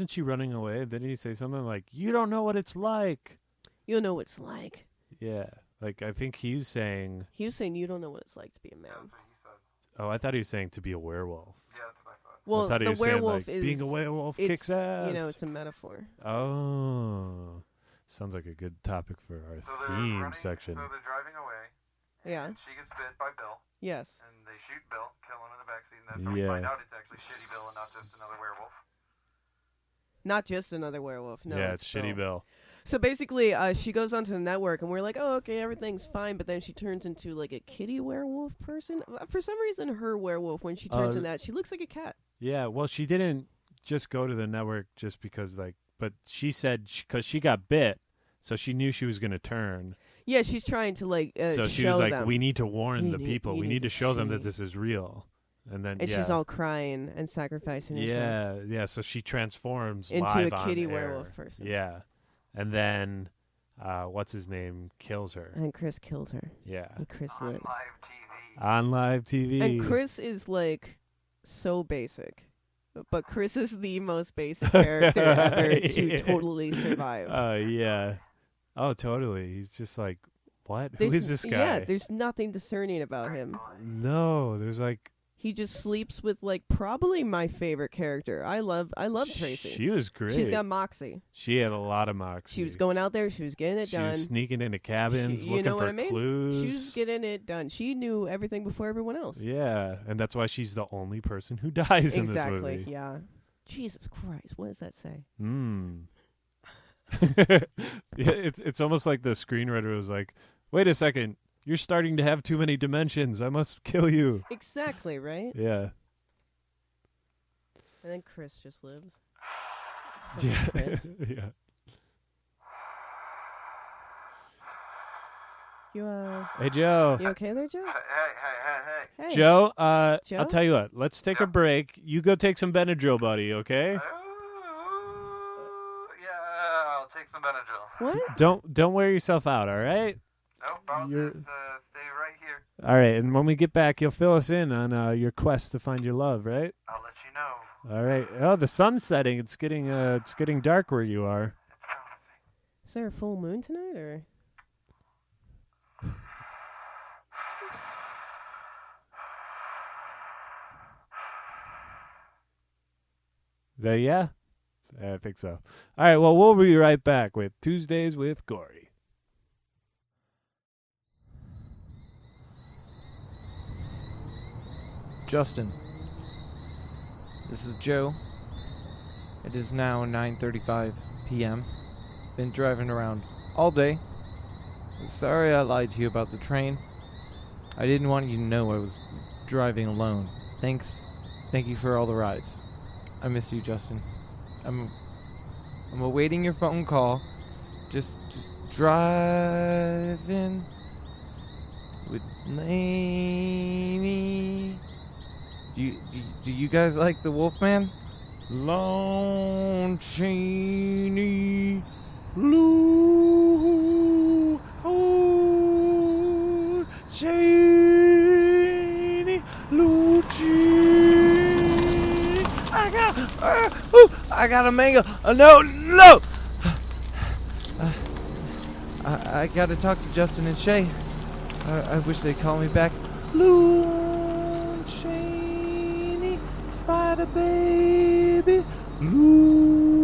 Speaker 2: she running away? Didn't he say something like, "You don't know what it's like"?
Speaker 4: You know what it's like.
Speaker 2: Yeah. Like I think he was saying.
Speaker 4: He was saying you don't know what it's like to be a man.
Speaker 3: That's what he said.
Speaker 2: Oh, I thought he was saying to be a werewolf.
Speaker 3: Yeah, that's what I thought.
Speaker 2: I
Speaker 4: Well,
Speaker 2: thought he
Speaker 4: the
Speaker 2: was saying,
Speaker 4: werewolf
Speaker 2: like,
Speaker 4: is
Speaker 2: being a werewolf
Speaker 4: it's,
Speaker 2: kicks ass.
Speaker 4: You know, it's a metaphor.
Speaker 2: Oh, sounds like a good topic for our
Speaker 3: So they're
Speaker 2: theme
Speaker 3: running,
Speaker 2: section.
Speaker 3: So they're driving away.
Speaker 4: Yeah.
Speaker 3: And she gets bit by Bill,
Speaker 4: Yes.
Speaker 3: and they shoot Bill, kill him in the backseat, and that's how we
Speaker 2: Yeah.
Speaker 3: find out it's actually Shitty Bill and not just another werewolf.
Speaker 4: Not just another werewolf. No.
Speaker 2: yeah, it's Shitty Bill.
Speaker 4: So basically, she goes onto the network, and we're like, "Oh, okay, everything's fine." But then she turns into like a kitty werewolf person. For some reason, her werewolf, when she turns in that, she looks like a cat.
Speaker 2: Yeah, well, she didn't just go to the network just because, like, but she said because she got bit, so she knew she was going to turn.
Speaker 4: Yeah, she's trying to like
Speaker 2: So she
Speaker 4: show
Speaker 2: was like,
Speaker 4: them.
Speaker 2: "We need to warn
Speaker 4: You
Speaker 2: the
Speaker 4: need-
Speaker 2: people.
Speaker 4: you
Speaker 2: We
Speaker 4: need
Speaker 2: need to
Speaker 4: to
Speaker 2: show them that
Speaker 4: see."
Speaker 2: this is real." And then
Speaker 4: And she's all crying and sacrificing herself
Speaker 2: yeah. So she transforms
Speaker 4: into
Speaker 2: live
Speaker 4: a
Speaker 2: on
Speaker 4: kitty
Speaker 2: air.
Speaker 4: werewolf person.
Speaker 2: Yeah, and then what's his name kills her.
Speaker 4: And Chris kills her.
Speaker 2: Yeah,
Speaker 4: And Chris
Speaker 3: On
Speaker 4: lives.
Speaker 3: live TV.
Speaker 2: on live TV.
Speaker 4: And Chris is like so basic. But Chris is the most basic character ever to
Speaker 2: Yeah.
Speaker 4: totally survive.
Speaker 2: Yeah. Oh, totally. He's just like, what? Who
Speaker 4: There's-
Speaker 2: is this guy?
Speaker 4: Yeah, there's nothing discerning about him.
Speaker 2: No, there's like.
Speaker 4: He just sleeps with like probably my favorite character. I love Tracy.
Speaker 2: She was great.
Speaker 4: She's got moxie.
Speaker 2: She had a lot of moxie.
Speaker 4: She was going out there. She was getting it
Speaker 2: She
Speaker 4: done.
Speaker 2: was sneaking into cabins,
Speaker 4: You
Speaker 2: looking
Speaker 4: know
Speaker 2: for
Speaker 4: what I mean?
Speaker 2: clues.
Speaker 4: She was getting it done. She knew everything before everyone else.
Speaker 2: Yeah, and that's why she's the only person who dies in this
Speaker 4: Exactly.
Speaker 2: movie.
Speaker 4: Yeah. Jesus Christ. What does that say?
Speaker 2: Yeah, it's almost like the screenwriter was like, "Wait a second, you're starting to have too many dimensions. I must kill you."
Speaker 4: Exactly, right?
Speaker 2: Yeah.
Speaker 4: And then Chris just lives.
Speaker 2: Yeah.
Speaker 4: Chris.
Speaker 2: Yeah.
Speaker 4: You
Speaker 2: Hey Joe.
Speaker 4: you okay there, Joe?
Speaker 3: Hey.
Speaker 4: Hey.
Speaker 2: Joe,
Speaker 4: Joe?
Speaker 2: I'll tell you what. Let's take a break. You go take some Benadryl, buddy, okay?
Speaker 3: Yeah, I'll take some Benadryl.
Speaker 4: What?
Speaker 2: Don't wear yourself out, all right?
Speaker 3: Nope, I'll
Speaker 2: You're-
Speaker 3: just stay right here.
Speaker 2: All right, and when we get back, you'll fill us in on your quest to find your love, right?
Speaker 3: I'll let you know.
Speaker 2: All right. Oh, the sun's setting. It's getting dark where you are.
Speaker 3: It's promising.
Speaker 4: Is there a full moon tonight or?
Speaker 2: Yeah? I think so. All right, well, we'll be right back with Tuesdays with Gory.
Speaker 1: Justin. This is Joe. It is now 9:35 p.m. Been driving around all day. Sorry I lied to you about the train. I didn't want you to know I was driving alone. Thanks Thank you for all the rides. I miss you, Justin. I'm awaiting your phone call. Just driving with Laney. Do you guys like the Wolfman? Lon Chaney Lou Chaney Lucci. I got a mango. No. I gotta talk to Justin and Shea. I wish they'd call me back. Lou Chaney, Spider Baby. Lou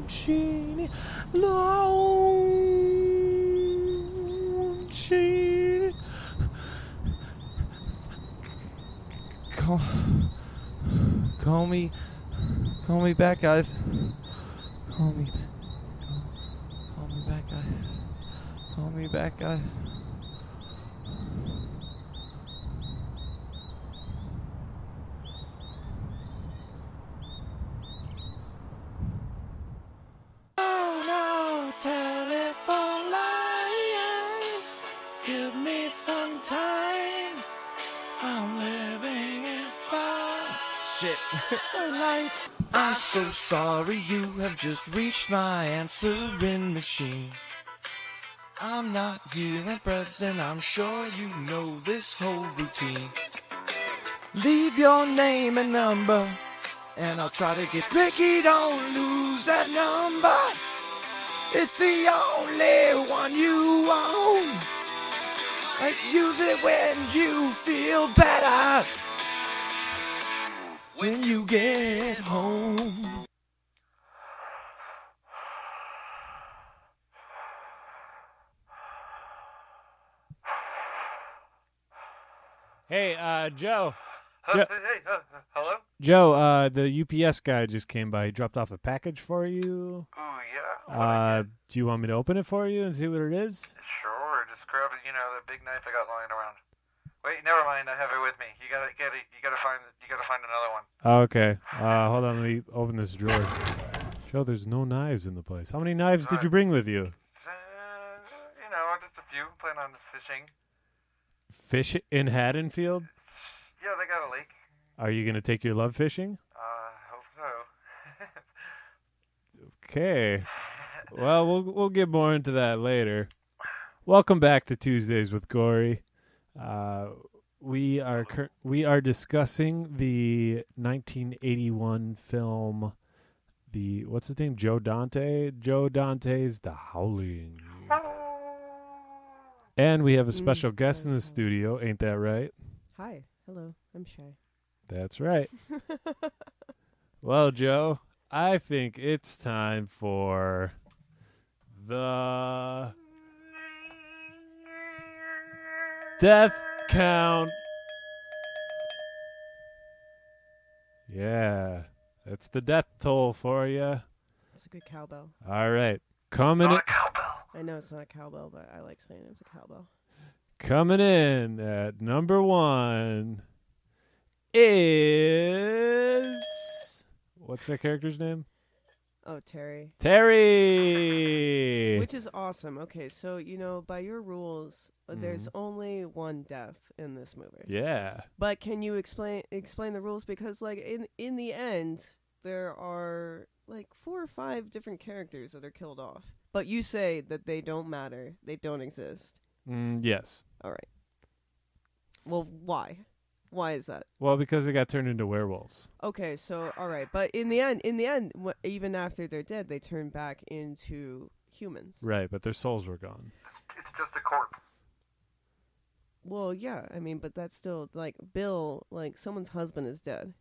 Speaker 1: Chaney, Lou Chaney. Call me back, guys. Call me back, guys. Call me back, guys. Oh no, telephone line. Give me some time. I'm living in spot. Shit. I'm so sorry you have just reached my answering machine. I'm not here and present, I'm sure you know this whole routine. Leave your name and number, and I'll try to get Ricky, don't lose that number. It's the only one you own. Use it when you feel better. When you get home.
Speaker 2: Hey, Joe.
Speaker 3: Hello?
Speaker 2: Joe, the UPS guy just came by. He dropped off a package for you.
Speaker 3: Ooh, yeah.
Speaker 2: Do you want me to open it for you and see what it is?
Speaker 3: Sure, just grab it, the big knife I got lying around. Wait, never mind, I have it with me. You gotta find another one.
Speaker 2: Okay. Hold on, let me open this drawer. Joe, there's no knives in the place. How many knives did you bring with you?
Speaker 3: Just a few. Plan on fishing.
Speaker 2: Fish in Haddonfield?
Speaker 3: Yeah, they got a lake.
Speaker 2: Are you gonna take your love fishing?
Speaker 3: Hope so.
Speaker 2: Okay. Well, we'll get more into that later. Welcome back to Tuesdays with Gory. We are discussing the 1981 film, what's his name? Joe Dante. Joe Dante's The Howling. And we have a special guest in the studio, ain't that right?
Speaker 4: Hi. Hello. I'm Shea.
Speaker 2: That's right. Well, Joe, I think it's time for the death count. Yeah, that's the death toll for you.
Speaker 4: It's a good cowbell.
Speaker 2: All right, coming in.
Speaker 4: I know it's not a cowbell, but I like saying it's a cowbell.
Speaker 2: Coming in at number 1 is, what's that character's name?
Speaker 4: Oh, Terry.
Speaker 2: Terry!
Speaker 4: Which is awesome. Okay, so, by your rules, there's only one death in this movie.
Speaker 2: Yeah.
Speaker 4: But can you explain the rules? Because, in the end, there are, 4 or 5 different characters that are killed off. But you say that they don't matter. They don't exist.
Speaker 2: Yes.
Speaker 4: All right. Well, why? Why is that?
Speaker 2: Well, because they got turned into werewolves.
Speaker 4: Okay, so all right, but in the end, even after they're dead, they turn back into humans.
Speaker 2: Right, but their souls were gone.
Speaker 3: It's just a corpse.
Speaker 4: Well, yeah, but that's still Bill. Someone's husband is dead.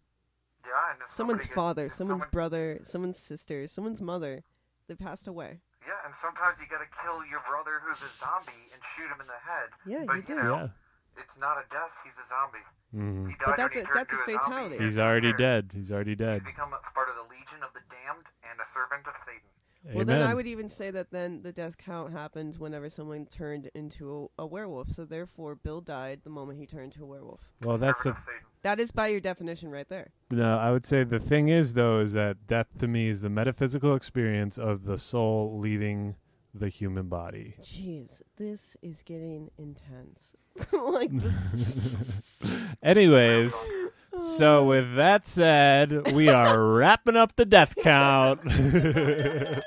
Speaker 3: Yeah, and if
Speaker 4: Someone's father, someone's brother, someone's sister, someone's mother. They passed away.
Speaker 3: Yeah, and sometimes you gotta kill your brother who's a zombie and shoot him in the head.
Speaker 4: Yeah,
Speaker 3: but,
Speaker 4: you do.
Speaker 2: Yeah.
Speaker 3: It's not a death, he's a zombie.
Speaker 2: Mm-hmm.
Speaker 3: He died
Speaker 4: But
Speaker 3: when he turned
Speaker 4: that's a
Speaker 3: into
Speaker 4: fatality.
Speaker 3: zombie.
Speaker 2: He's already dead. He's already dead.
Speaker 3: He's become a part of the Legion of the Damned and a servant of Satan.
Speaker 4: Well, then I would even say that then the death count happened whenever someone turned into a werewolf. So therefore, Bill died the moment he turned into a werewolf.
Speaker 2: Well,
Speaker 4: That is by your definition right there.
Speaker 2: No, I would say the thing is, though, is that death to me is the metaphysical experience of the soul leaving the human body.
Speaker 4: Jeez, this is getting intense. Like this.
Speaker 2: Anyways, so with that said, we are wrapping up the death count.
Speaker 3: Sorry.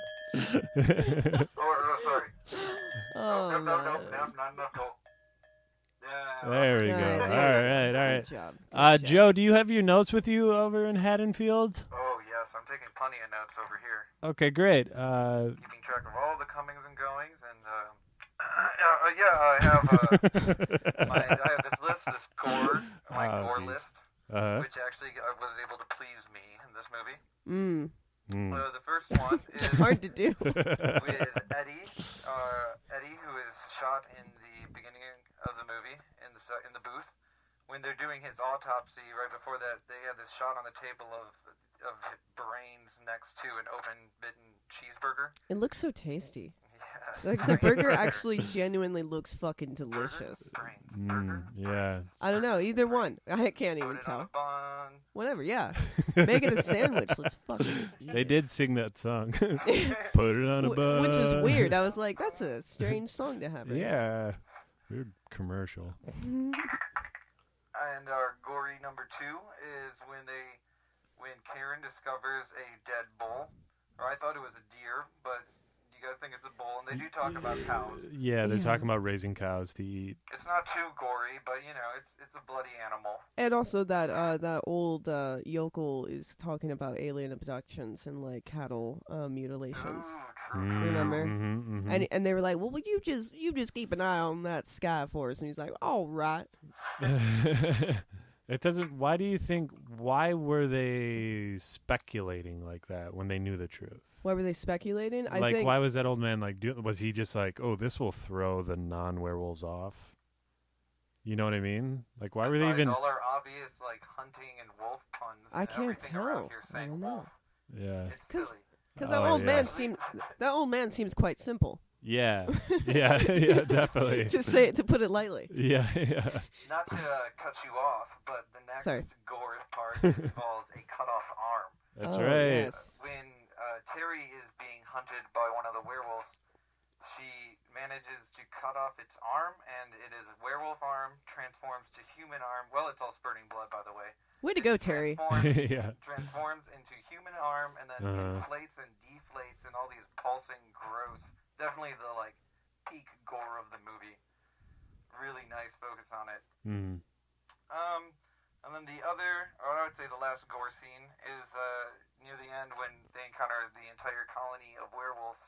Speaker 4: Oh,
Speaker 3: No,
Speaker 4: man.
Speaker 3: not enough. Yeah.
Speaker 2: There we go.
Speaker 4: All
Speaker 2: All right.
Speaker 4: Good job. Good job.
Speaker 2: Joe, do you have your notes with you over in Haddonfield?
Speaker 3: Oh, yes, I'm taking plenty of notes over here.
Speaker 2: Okay, great.
Speaker 3: Keeping track of all the comings and goings, and I have I have this list, this gore, my gore
Speaker 2: geez.
Speaker 3: list, which actually was able to please me in this movie. The first one is
Speaker 4: It's hard to do.
Speaker 3: with Eddie, who is shot in the beginning of the movie in the booth. When they're doing his autopsy, right before that, they have this shot on the table of brains next to an open-bitten cheeseburger.
Speaker 4: It looks so tasty.
Speaker 3: Yeah.
Speaker 4: Like the burger actually genuinely looks fucking delicious.
Speaker 3: Burger.
Speaker 2: Yeah.
Speaker 4: I don't know, either one. I can't
Speaker 3: Put
Speaker 4: even
Speaker 3: it on
Speaker 4: tell.
Speaker 3: a bun.
Speaker 4: Whatever, yeah. Make it a sandwich. Let's fucking eat
Speaker 2: They
Speaker 4: it.
Speaker 2: did sing that song. Put it on a bun.
Speaker 4: Which was weird. I was like, that's a strange song to have. Right
Speaker 2: Yeah. Weird commercial.
Speaker 4: now.
Speaker 3: And our gory number 2 is when Karen discovers a dead bull. Or I thought it was a deer, but you gotta think it's a bull. And they do talk about cows.
Speaker 2: Yeah, they're
Speaker 4: Yeah.
Speaker 2: talking about raising cows to eat.
Speaker 3: It's not too gory, but it's a bloody animal.
Speaker 4: And also that old yokel is talking about alien abductions and like cattle mutilations.
Speaker 3: Ooh, true.
Speaker 4: Remember?
Speaker 2: Mm-hmm.
Speaker 4: And they were like, well, would you just keep an eye on that sky for us? And he's like, all right.
Speaker 2: It doesn't. Why were they speculating like that when they knew the truth?
Speaker 4: Why were they speculating? I
Speaker 2: Like,
Speaker 4: think
Speaker 2: why was that old man was he just like, oh, this will throw the non-werewolves off? You know what I mean? Like, why were they
Speaker 3: Besides
Speaker 2: even?
Speaker 3: all our obvious like hunting and wolf puns.
Speaker 4: I
Speaker 3: and
Speaker 4: can't
Speaker 3: everything around
Speaker 4: tell.
Speaker 3: here
Speaker 4: I
Speaker 3: saying
Speaker 4: don't know.
Speaker 3: wolf.
Speaker 2: Yeah.
Speaker 3: It's
Speaker 4: 'Cause-
Speaker 3: silly.
Speaker 4: because
Speaker 2: Oh,
Speaker 4: that old man seems quite simple.
Speaker 2: Yeah. Yeah. Definitely.
Speaker 4: to put it lightly.
Speaker 2: Yeah.
Speaker 3: Not to cut you off, but the next
Speaker 4: Sorry.
Speaker 3: gore part involves a cut off arm.
Speaker 2: That's
Speaker 4: Oh,
Speaker 2: right.
Speaker 4: Yes.
Speaker 3: When Terry is being hunted by one of the werewolves, she manages to cut off its arm, and it is werewolf arm, transforms to human arm. Well, it's all spurting blood, by the way.
Speaker 4: Way to go, Terry.
Speaker 2: Yeah.
Speaker 3: Transforms into human arm, and then inflates and deflates, and all these pulsing, gross. Definitely the peak gore of the movie. Really nice focus on it.
Speaker 2: Mm.
Speaker 3: And then the other, or I would say the last gore scene, is near the end when they encounter the entire colony of werewolves.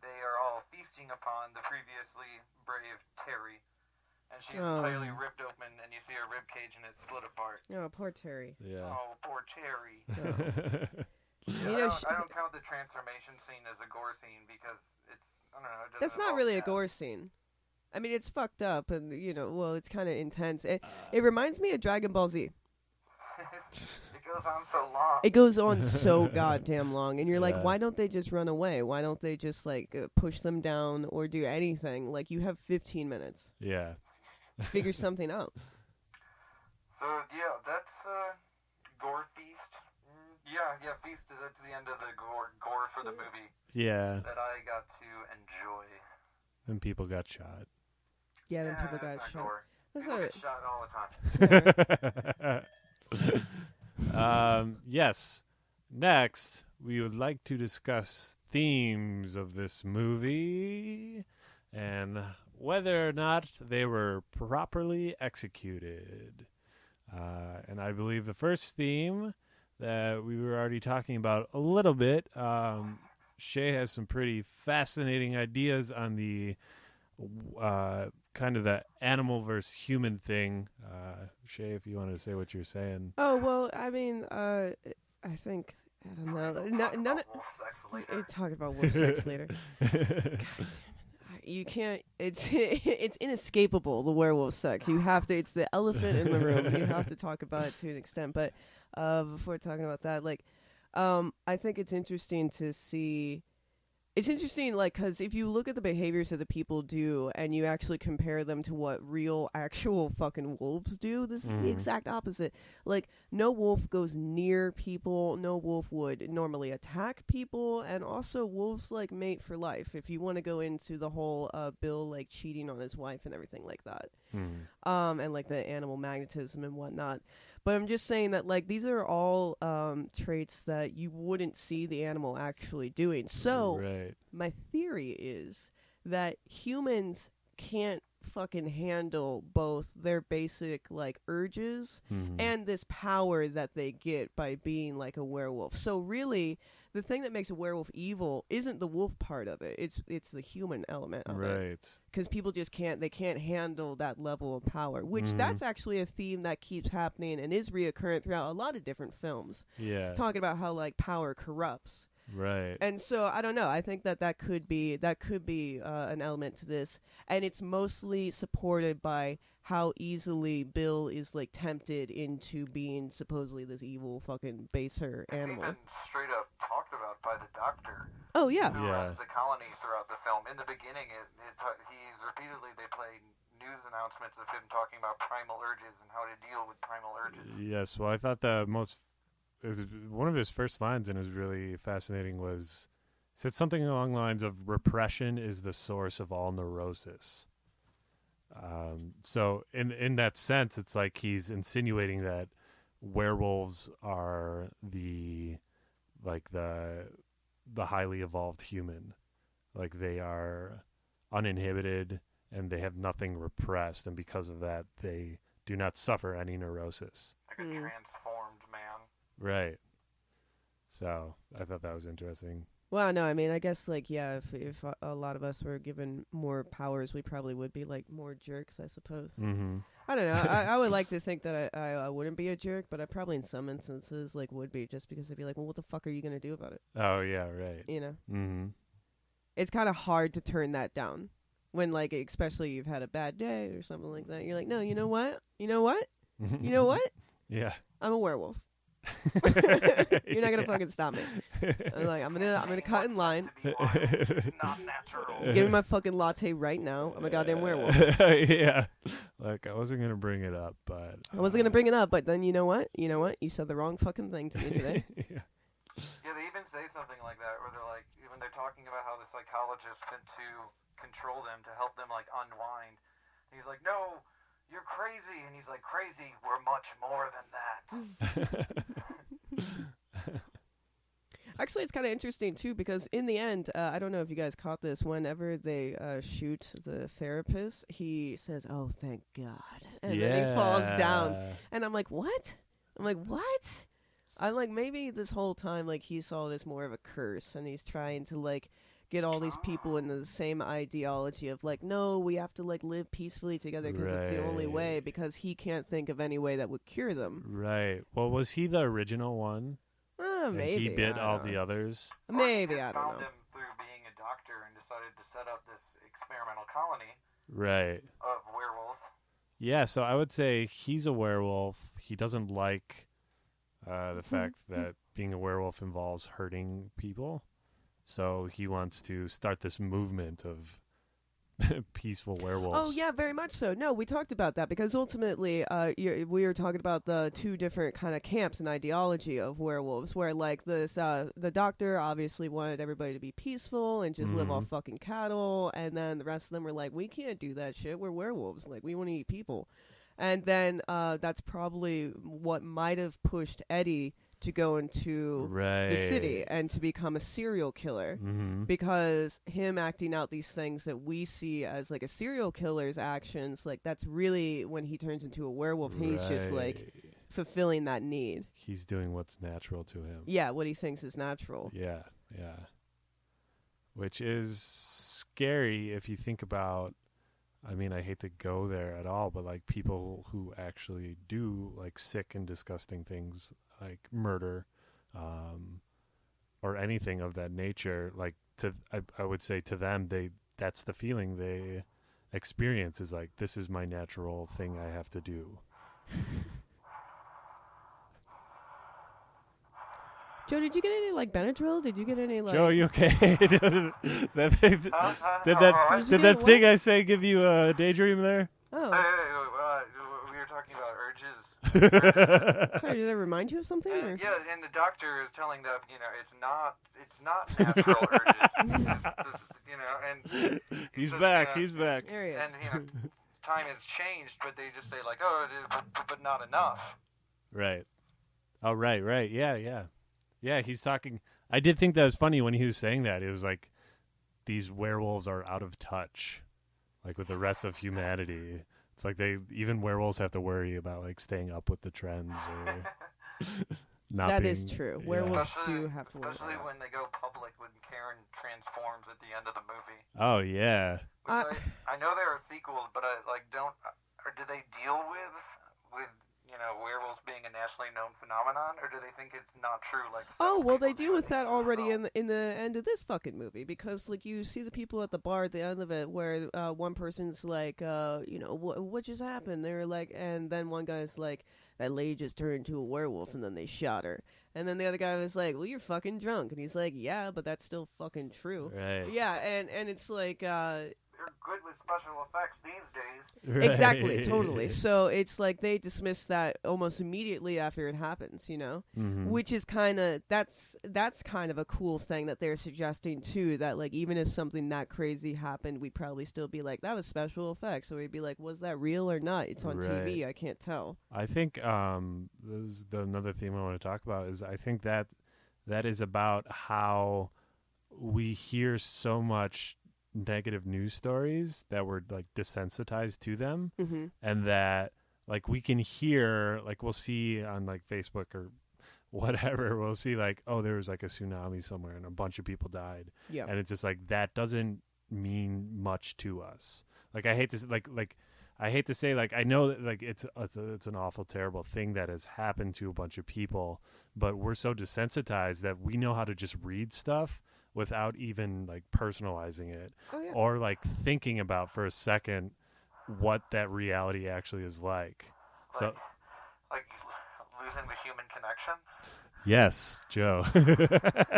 Speaker 3: They are all feasting upon the previously brave Terry. And she's entirely ripped open, and you see her rib cage, and it's split apart.
Speaker 4: Oh, poor Terry.
Speaker 2: Yeah.
Speaker 3: Oh, poor Terry.
Speaker 4: You know,
Speaker 3: I don't count the transformation scene as a gore scene because it's, I don't know. It
Speaker 4: that's
Speaker 3: doesn't
Speaker 4: not really a
Speaker 3: involve
Speaker 4: gore scene. I mean, it's fucked up, and well, it's kind of intense. It reminds me of Dragon Ball Z.
Speaker 3: It goes on so long.
Speaker 4: It goes on so goddamn long, and you're like,
Speaker 2: Yeah.
Speaker 4: why don't they just run away? Why don't they just push them down or do anything? Like, you have 15 minutes.
Speaker 2: Yeah.
Speaker 4: Figure something out.
Speaker 3: So yeah, that's gore feast. Yeah, feast. That's the end of the gore for the movie
Speaker 2: Yeah.
Speaker 3: that I got to enjoy.
Speaker 2: And people got shot.
Speaker 4: Yeah, then people
Speaker 3: that's
Speaker 4: got
Speaker 3: not
Speaker 4: shot.
Speaker 3: gore.
Speaker 4: That's
Speaker 3: People
Speaker 4: not
Speaker 3: get shot all the time.
Speaker 2: Yes. Next, we would like to discuss themes of this movie and whether or not they were properly executed. And I believe the first theme that we were already talking about a little bit, Shea has some pretty fascinating ideas on the kind of the animal versus human thing. Shea, if you wanted to say what you're saying.
Speaker 4: Oh, well, I mean, I think, I don't know. None of...
Speaker 3: Wolf sex later.
Speaker 4: You're talking about wolf sex later. God damn it. You can't, it's inescapable, the werewolf sex. You have to, it's the elephant in the room. You have to talk about it to an extent. But before talking about that, I think it's interesting to see It's interesting, like, because if you look at the behaviors that the people do and you actually compare them to what real, actual fucking wolves do, this is the exact opposite. Like, no wolf goes near people. No wolf would normally attack people. And also, wolves, like, mate for life. If you want to go into the whole Bill, like, cheating on his wife and everything like that. And, like, the animal magnetism and whatnot. But I'm just saying that, like, these are all traits that you wouldn't see the animal actually doing. So, my theory is that humans can't fucking handle both their basic, like, urges and this power that they get by being, like, a werewolf. So, really, the thing that makes a werewolf evil isn't the wolf part of it. It's the human element of it. Because people just can't handle that level of power, which that's actually a theme that keeps happening and is reoccurrent throughout a lot of different films. Yeah. Talking about how, like, power corrupts. Right. And so I don't know. I think that could be an element to this, and it's mostly supported by how easily Bill is, like, tempted into being supposedly this evil fucking baser animal.
Speaker 3: Even straight up talked about by the doctor.
Speaker 4: Oh yeah.
Speaker 3: Who runs the colony throughout the film. In the beginning, he's repeatedly they play news announcements of him talking about primal urges and how to deal with primal urges.
Speaker 2: Yes. Well, I thought one of his first lines, and it was really fascinating, was said something along the lines of repression is the source of all neurosis. So in that sense, it's like he's insinuating that werewolves are the highly evolved human. Like, they are uninhibited and they have nothing repressed, and because of that, they do not suffer any neurosis.
Speaker 3: Like a transformed man.
Speaker 2: Right. So I thought that was interesting.
Speaker 4: Well, no, I mean, I guess, like, yeah, if a lot of us were given more powers, we probably would be, like, more jerks, I suppose. I don't know. I would like to think that I wouldn't be a jerk, but I probably in some instances, like, would be, just because I'd be like, well, what the fuck are you going to do about it?
Speaker 2: Oh, yeah, right.
Speaker 4: You know? It's kind of hard to turn that down when, like, especially you've had a bad day or something like that. You're like, no, you know what? You know what? You know what?
Speaker 2: Yeah.
Speaker 4: I'm a werewolf. You're not gonna fucking stop me. I'm like, I'm gonna cut in line.
Speaker 3: Not natural.
Speaker 4: Give me my fucking latte right now. I'm a goddamn werewolf.
Speaker 2: Yeah. Like, I wasn't gonna bring it up, but
Speaker 4: then you know what? You said the wrong fucking thing to me today.
Speaker 3: Yeah, they even say something like that, where they're like, even they're talking about how the psychologist went to control them to help them, like, unwind. And he's like, no, you're crazy. And he's like, crazy, we're much more than that.
Speaker 4: Actually, it's kind of interesting, too, because in the end, I don't know if you guys caught this, whenever they shoot the therapist, he says, oh, thank God. And then he falls down. And I'm like, what? I'm like, maybe this whole time, like, he saw this more of a curse, and he's trying to, like, get all these people into the same ideology of, like, no, we have to, like, live peacefully together because it's the only way, because he can't think of any way that would cure them.
Speaker 2: Right. Well, was he the original one?
Speaker 4: Maybe.
Speaker 2: And he bit all the others?
Speaker 4: Maybe, I don't know.
Speaker 3: Found him through being a doctor and decided to set up this experimental colony.
Speaker 2: Right.
Speaker 3: Of werewolves.
Speaker 2: Yeah, so I would say he's a werewolf. He doesn't like the fact that being a werewolf involves hurting people. So he wants to start this movement of peaceful werewolves.
Speaker 4: Oh, yeah, very much so. No, we talked about that because ultimately we were talking about the two different kind of camps and ideology of werewolves, where, like, this the doctor obviously wanted everybody to be peaceful and just live off fucking cattle, and then the rest of them were like, we can't do that shit. We're werewolves. Like, we want to eat people. And then that's probably what might have pushed Eddie to go into the city and to become a serial killer, because him acting out these things that we see as, like, a serial killer's actions, like, that's really when he turns into a werewolf. He's just, like, fulfilling that need.
Speaker 2: He's doing what's natural to him.
Speaker 4: Yeah, what he thinks is natural.
Speaker 2: Yeah. Which is scary if you think about, I mean, I hate to go there at all, but, like, people who actually do, like, sick and disgusting things like murder, or anything of that nature, like, I would say to them, that's the feeling they experience, is like, this is my natural thing I have to do.
Speaker 4: Joe, did you get any like Benadryl? Did you get any like?
Speaker 2: Joe, are you okay? that thing, did
Speaker 4: Did
Speaker 2: that
Speaker 4: you
Speaker 2: thing
Speaker 4: get
Speaker 2: I say give you a daydream there?
Speaker 4: Oh,
Speaker 3: We were talking about urges.
Speaker 4: sorry. Did I remind you of something? Or?
Speaker 3: Yeah, and the doctor is telling them, it's not natural urges. And
Speaker 2: He's
Speaker 3: says,
Speaker 2: back. He's back.
Speaker 4: There he is.
Speaker 3: And time has changed, but they just say like, oh, but not enough.
Speaker 2: Right. Oh, right. Yeah, he's talking. I did think that was funny when he was saying that. It was like these werewolves are out of touch, like with the rest of humanity. It's like even werewolves have to worry about like staying up with the trends or not.
Speaker 4: That
Speaker 2: being,
Speaker 4: is true.
Speaker 2: yeah.
Speaker 4: Werewolves do have to worry.
Speaker 3: Especially when they go public when Karen transforms at the end of the movie.
Speaker 2: Oh yeah.
Speaker 3: I know there are sequels, but or do they deal with werewolves being a nationally known phenomenon, or do they think it's not true? Like,
Speaker 4: Oh, well, they
Speaker 3: people
Speaker 4: deal with that
Speaker 3: think?
Speaker 4: already in the end of this fucking movie, because like you see the people at the bar at the end of it where one person's like, what just happened? They're like, and then one guy's like, that lady just turned into a werewolf and then they shot her. And then the other guy was like, well, you're fucking drunk. And he's like, yeah, but that's still fucking true.
Speaker 2: Right.
Speaker 4: Yeah, and it's like,
Speaker 3: They're good with special effects these days.
Speaker 2: Right.
Speaker 4: exactly, totally. So it's like they dismiss that almost immediately after it happens,
Speaker 2: Mhm.
Speaker 4: which is kind of that's kind of a cool thing that they're suggesting too. That like even if something that crazy happened, we'd probably still be like, that was special effects. So we'd be like, was that real or not? It's on TV. I can't tell.
Speaker 2: I think this is another theme I want to talk about is I think that is about how we hear so much negative news stories that we're like desensitized to them,
Speaker 4: Mm-hmm.
Speaker 2: and that like we can hear, like we'll see on like Facebook or whatever, we'll see like, oh, there was like a tsunami somewhere and a bunch of people died,
Speaker 4: Yeah.
Speaker 2: and it's just like that doesn't mean much to us. Like I hate to I hate to say, like, I know that like it's an awful, terrible thing that has happened to a bunch of people, but we're so desensitized that we know how to just read stuff without even like personalizing it
Speaker 4: Oh yeah.
Speaker 2: or like thinking about for a second what that reality actually is like. So
Speaker 3: Like losing the human connection.
Speaker 2: yes, Joe.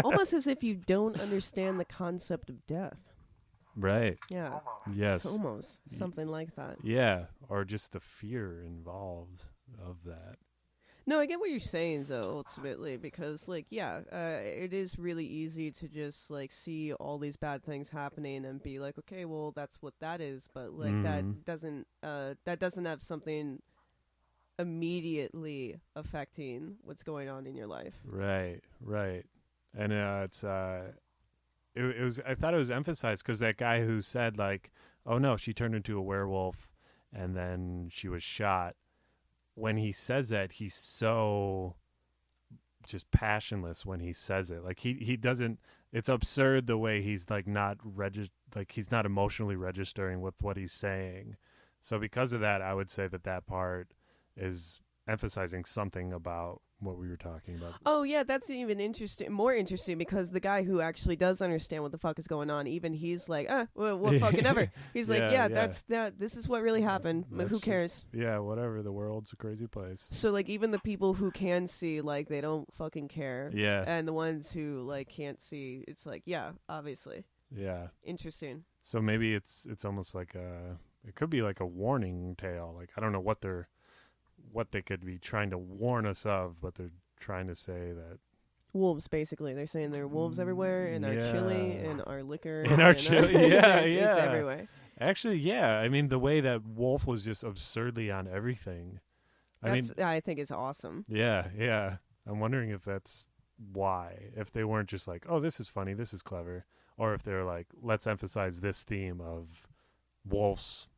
Speaker 4: Almost as if you don't understand the concept of death.
Speaker 2: Right.
Speaker 4: Yeah.
Speaker 3: Almost.
Speaker 2: Yes.
Speaker 4: It's almost something like that.
Speaker 2: Yeah. Or just the fear involved of that.
Speaker 4: No, I get what you're saying though, ultimately, because like, yeah, it is really easy to just like see all these bad things happening and be like, okay, well, that's what that is, but like that doesn't have something immediately affecting what's going on in your life.
Speaker 2: Right. And it was, I thought it was emphasized because that guy who said like, oh no, she turned into a werewolf and then she was shot. When he says that, he's so just passionless when he says it. Like he doesn't, it's absurd the way he's like he's not emotionally registering with what he's saying. So because of that, I would say that part is emphasizing something about what we were talking about.
Speaker 4: Oh yeah, that's even more interesting because the guy who actually does understand what the fuck is going on, even he's like, what fucking ever. He's like, yeah, that's that. This is what really happened. Who cares?
Speaker 2: Yeah, whatever. The world's a crazy place.
Speaker 4: So like even the people who can see, like they don't fucking care.
Speaker 2: Yeah.
Speaker 4: And the ones who like can't see, it's like, yeah, obviously.
Speaker 2: Yeah.
Speaker 4: Interesting.
Speaker 2: So maybe it's almost like it could be like a warning tale. Like I don't know what they could be trying to warn us of, but they're trying to say that
Speaker 4: wolves, basically. They're saying there are wolves everywhere in our chili, in our liquor.
Speaker 2: In our chili, yeah.
Speaker 4: It's everywhere.
Speaker 2: Actually, yeah. I mean, the way that wolf was just absurdly on everything.
Speaker 4: I think it's awesome.
Speaker 2: Yeah. I'm wondering if that's why. If they weren't just like, oh, this is funny, this is clever. Or if they're like, let's emphasize this theme of wolves,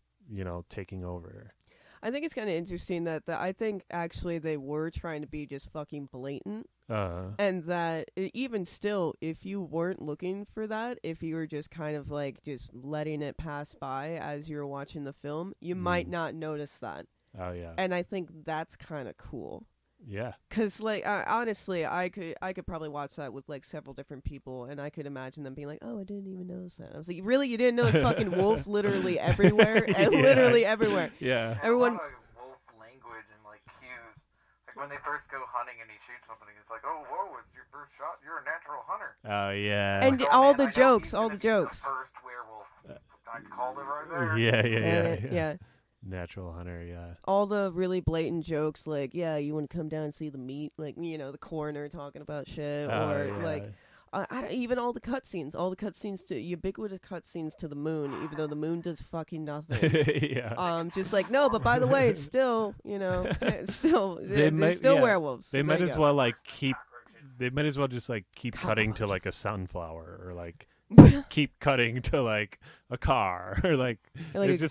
Speaker 2: taking over.
Speaker 4: I think it's kind of interesting that I think actually they were trying to be just fucking blatant. And that even still, if you weren't looking for that, if you were just kind of like just letting it pass by as you're watching the film, you might not notice that.
Speaker 2: Oh, yeah.
Speaker 4: And I think that's kind of cool.
Speaker 2: Yeah.
Speaker 4: Because, like, honestly, I could probably watch that with, like, several different people, and I could imagine them being like, oh, I didn't even notice that. I was like, really? You didn't notice fucking wolf literally everywhere?
Speaker 2: Yeah.
Speaker 4: Literally everywhere.
Speaker 2: Yeah.
Speaker 4: Everyone...
Speaker 3: A lot of wolf language and, like, cues. Like, when they first go hunting and he shoots something, it's like, oh, whoa, it's your first shot. You're a natural hunter.
Speaker 2: Oh, yeah.
Speaker 4: And
Speaker 3: Like,
Speaker 4: all
Speaker 3: man,
Speaker 4: the
Speaker 3: I know
Speaker 4: jokes,
Speaker 3: he's
Speaker 4: all
Speaker 3: gonna
Speaker 4: the
Speaker 3: be
Speaker 4: jokes.
Speaker 3: The first werewolf. I called it right there.
Speaker 2: Yeah. Natural hunter, yeah.
Speaker 4: All the really blatant jokes, like, yeah, you want to come down and see the meat, like, the coroner talking about shit, or like, even all the cutscenes to ubiquitous cutscenes to the moon, even though the moon does fucking nothing.
Speaker 2: Yeah.
Speaker 4: Just like, no, but by the way, it's still, there's still werewolves.
Speaker 2: They
Speaker 4: So
Speaker 2: might
Speaker 4: there you
Speaker 2: as
Speaker 4: go.
Speaker 2: well they might as well just like keep cutting to like a sunflower, or like keep cutting to like a car, or like it's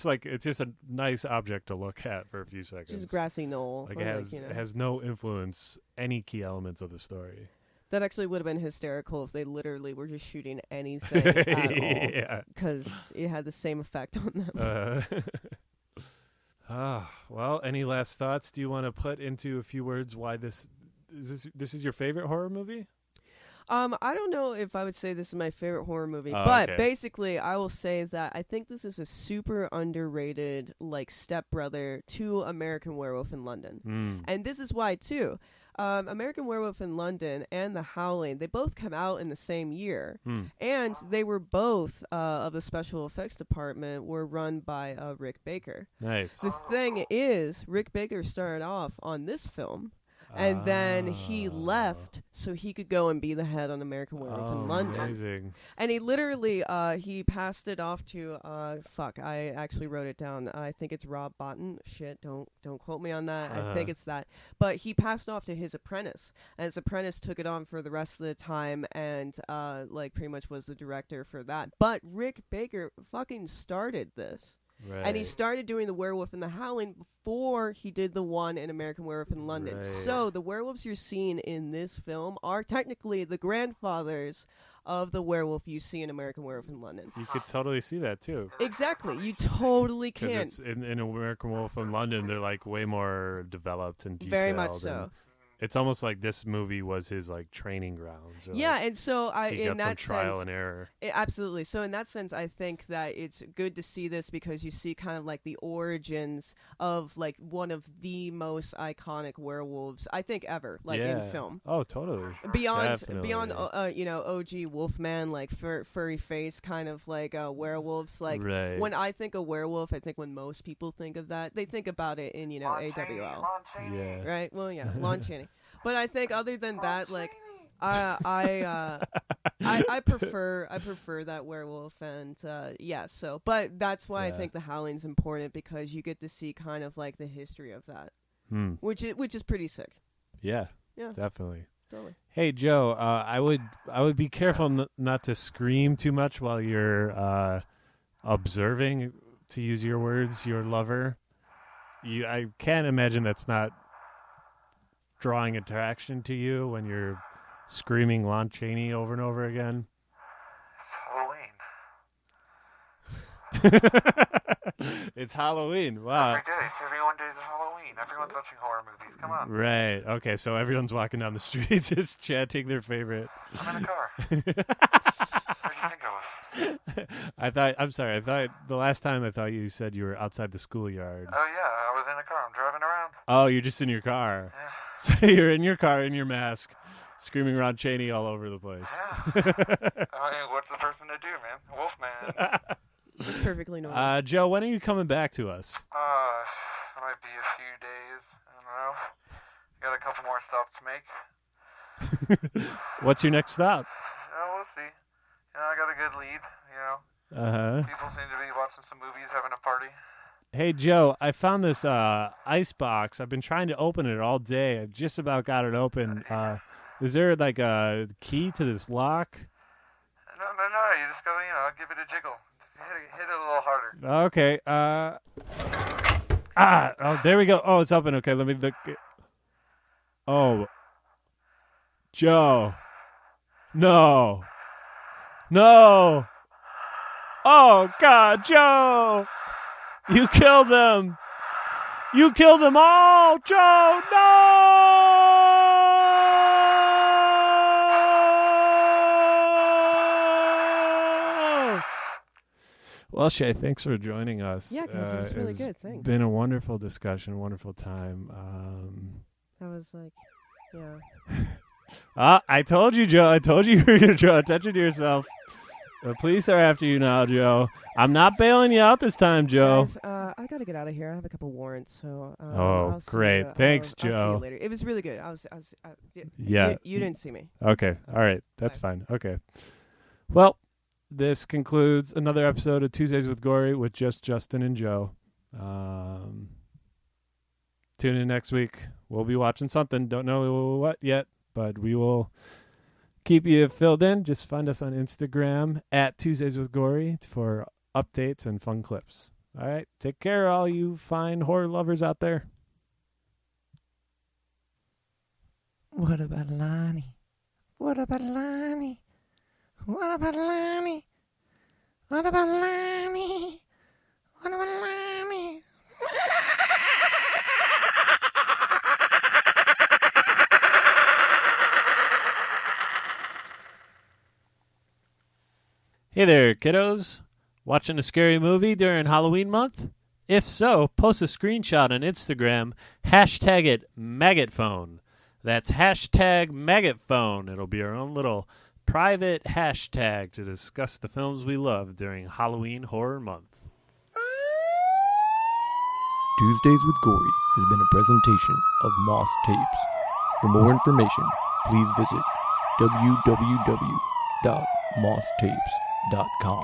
Speaker 2: just a nice object to look at for a few seconds.
Speaker 4: Just grassy knoll.
Speaker 2: Like it has no influence any key elements of the story.
Speaker 4: That actually would have been hysterical if they literally were just shooting anything at all,
Speaker 2: Yeah.
Speaker 4: because it had the same effect on them.
Speaker 2: Well, any last thoughts? Do you want to put into a few words why this is your favorite horror movie?
Speaker 4: I don't know if I would say this is my favorite horror movie,
Speaker 2: Oh,
Speaker 4: but
Speaker 2: okay.
Speaker 4: basically I will say that I think this is a super underrated, like, stepbrother to American Werewolf in London. And this is why, too. American Werewolf in London and The Howling, they both come out in the same year. And they were both, of the special effects department, were run by Rick Baker.
Speaker 2: Nice.
Speaker 4: The thing is, Rick Baker started off on this film, and then he left so he could go and be the head on American Werewolf in London.
Speaker 2: Amazing.
Speaker 4: And he literally, he passed it off to, I actually wrote it down. I think it's Rob Botton. Shit, don't quote me on that. I think it's that. But he passed it off to his apprentice. And his apprentice took it on for the rest of the time and, pretty much was the director for that. But Rick Baker fucking started this.
Speaker 2: Right.
Speaker 4: And he started doing the Werewolf in the Howling before he did the one in American Werewolf in London.
Speaker 2: Right.
Speaker 4: So the werewolves you're seeing in this film are technically the grandfathers of the werewolf you see in American Werewolf in London.
Speaker 2: You could totally see that too.
Speaker 4: Exactly. You totally can.
Speaker 2: Because it's in American Wolf in London, they're like way more developed and detailed.
Speaker 4: Very much so.
Speaker 2: And it's almost like this movie was his like training grounds. Or,
Speaker 4: Yeah,
Speaker 2: like,
Speaker 4: and so
Speaker 2: he
Speaker 4: in
Speaker 2: got
Speaker 4: that
Speaker 2: some trial
Speaker 4: sense,
Speaker 2: and error.
Speaker 4: Absolutely. So in that sense, I think that it's good to see this because you see kind of like the origins of like one of the most iconic werewolves I think ever, like in film.
Speaker 2: Oh, totally.
Speaker 4: Beyond
Speaker 2: Definitely.
Speaker 4: OG Wolfman, like furry face kind of like werewolves. Like
Speaker 2: Right.
Speaker 4: when I think of werewolf, I think when most people think of that, they think about it in AWL.
Speaker 2: Yeah.
Speaker 4: Right? Well, yeah, Lon Chaney. But I think other than that, like I prefer that werewolf, and so but that's why I think the Howling's important, because you get to see kind of like the history of that, which is pretty sick.
Speaker 2: Yeah.
Speaker 4: Yeah.
Speaker 2: Definitely.
Speaker 4: Totally.
Speaker 2: Hey Joe, I would be careful not to scream too much while you're observing, to use your words, your lover. I can't imagine that's not drawing attraction to you when you're screaming Lon Chaney over and over again.
Speaker 3: Halloween.
Speaker 2: It's Halloween. Wow.
Speaker 3: Every day. Everyone does Halloween. Everyone's watching horror movies. Come on.
Speaker 2: Right. Okay, so everyone's walking down the streets just chanting their favorite.
Speaker 3: I'm in a car. Where'd you think I was?
Speaker 2: I'm sorry. I thought the last time you said you were outside the schoolyard.
Speaker 3: Oh, yeah. I was in a car. I'm driving around.
Speaker 2: Oh, you're just in your car.
Speaker 3: Yeah.
Speaker 2: So you're in your car, in your mask, screaming Ron Chaney all over the place.
Speaker 3: Yeah. I mean, what's the person to do, man? Wolfman.
Speaker 4: It's perfectly normal.
Speaker 2: Joe, when are you coming back to us?
Speaker 3: It might be a few days. I don't know. Got a couple more stops to make.
Speaker 2: What's your next stop?
Speaker 3: We'll see. I got a good lead, People seem to be watching some movies, having a party.
Speaker 2: Hey, Joe, I found this ice box. I've been trying to open it all day. I just about got it open. Is there like a key to this lock?
Speaker 3: No. You just gotta, give it a jiggle. Just hit it a little harder.
Speaker 2: Okay. Oh, there we go. Oh, it's open. Okay, let me look. Oh. Joe. No. Oh, God, Joe. You killed them. You killed them all, Joe. No. Well, Shea, thanks for joining us.
Speaker 4: Yeah, guys, it was really good. Thanks.
Speaker 2: Been a wonderful discussion, wonderful time.
Speaker 4: That was like, yeah.
Speaker 2: I told you, Joe. I told you were going to draw attention to yourself. The police are after you now, Joe. I'm not bailing you out this time, Joe.
Speaker 4: Guys, I got to get out of here. I have a couple warrants, so.
Speaker 2: Oh, great. Thanks,
Speaker 4: I'll see
Speaker 2: Joe.
Speaker 4: you later. It was really good.
Speaker 2: Yeah.
Speaker 4: You didn't see me.
Speaker 2: Okay. All right. That's fine. Okay. Well, this concludes another episode of Tuesdays with Gory with just Justin and Joe. Tune in next week. We'll be watching something. Don't know what yet, but we will keep you filled in. Just find us on Instagram at Tuesdays with Gory for updates and fun clips. All right. Take care, all you fine horror lovers out there.
Speaker 1: What about Lonnie? What about Lonnie? What about Lonnie? What about Lonnie? What about Lonnie?
Speaker 2: Hey there, kiddos. Watching a scary movie during Halloween month? If so, post a screenshot on Instagram, hashtag it MaggotPhone. That's hashtag MaggotPhone. It'll be our own little private hashtag to discuss the films we love during Halloween Horror Month.
Speaker 1: Tuesdays with Gory has been a presentation of Moss Tapes. For more information, please visit www.mosstapes.com.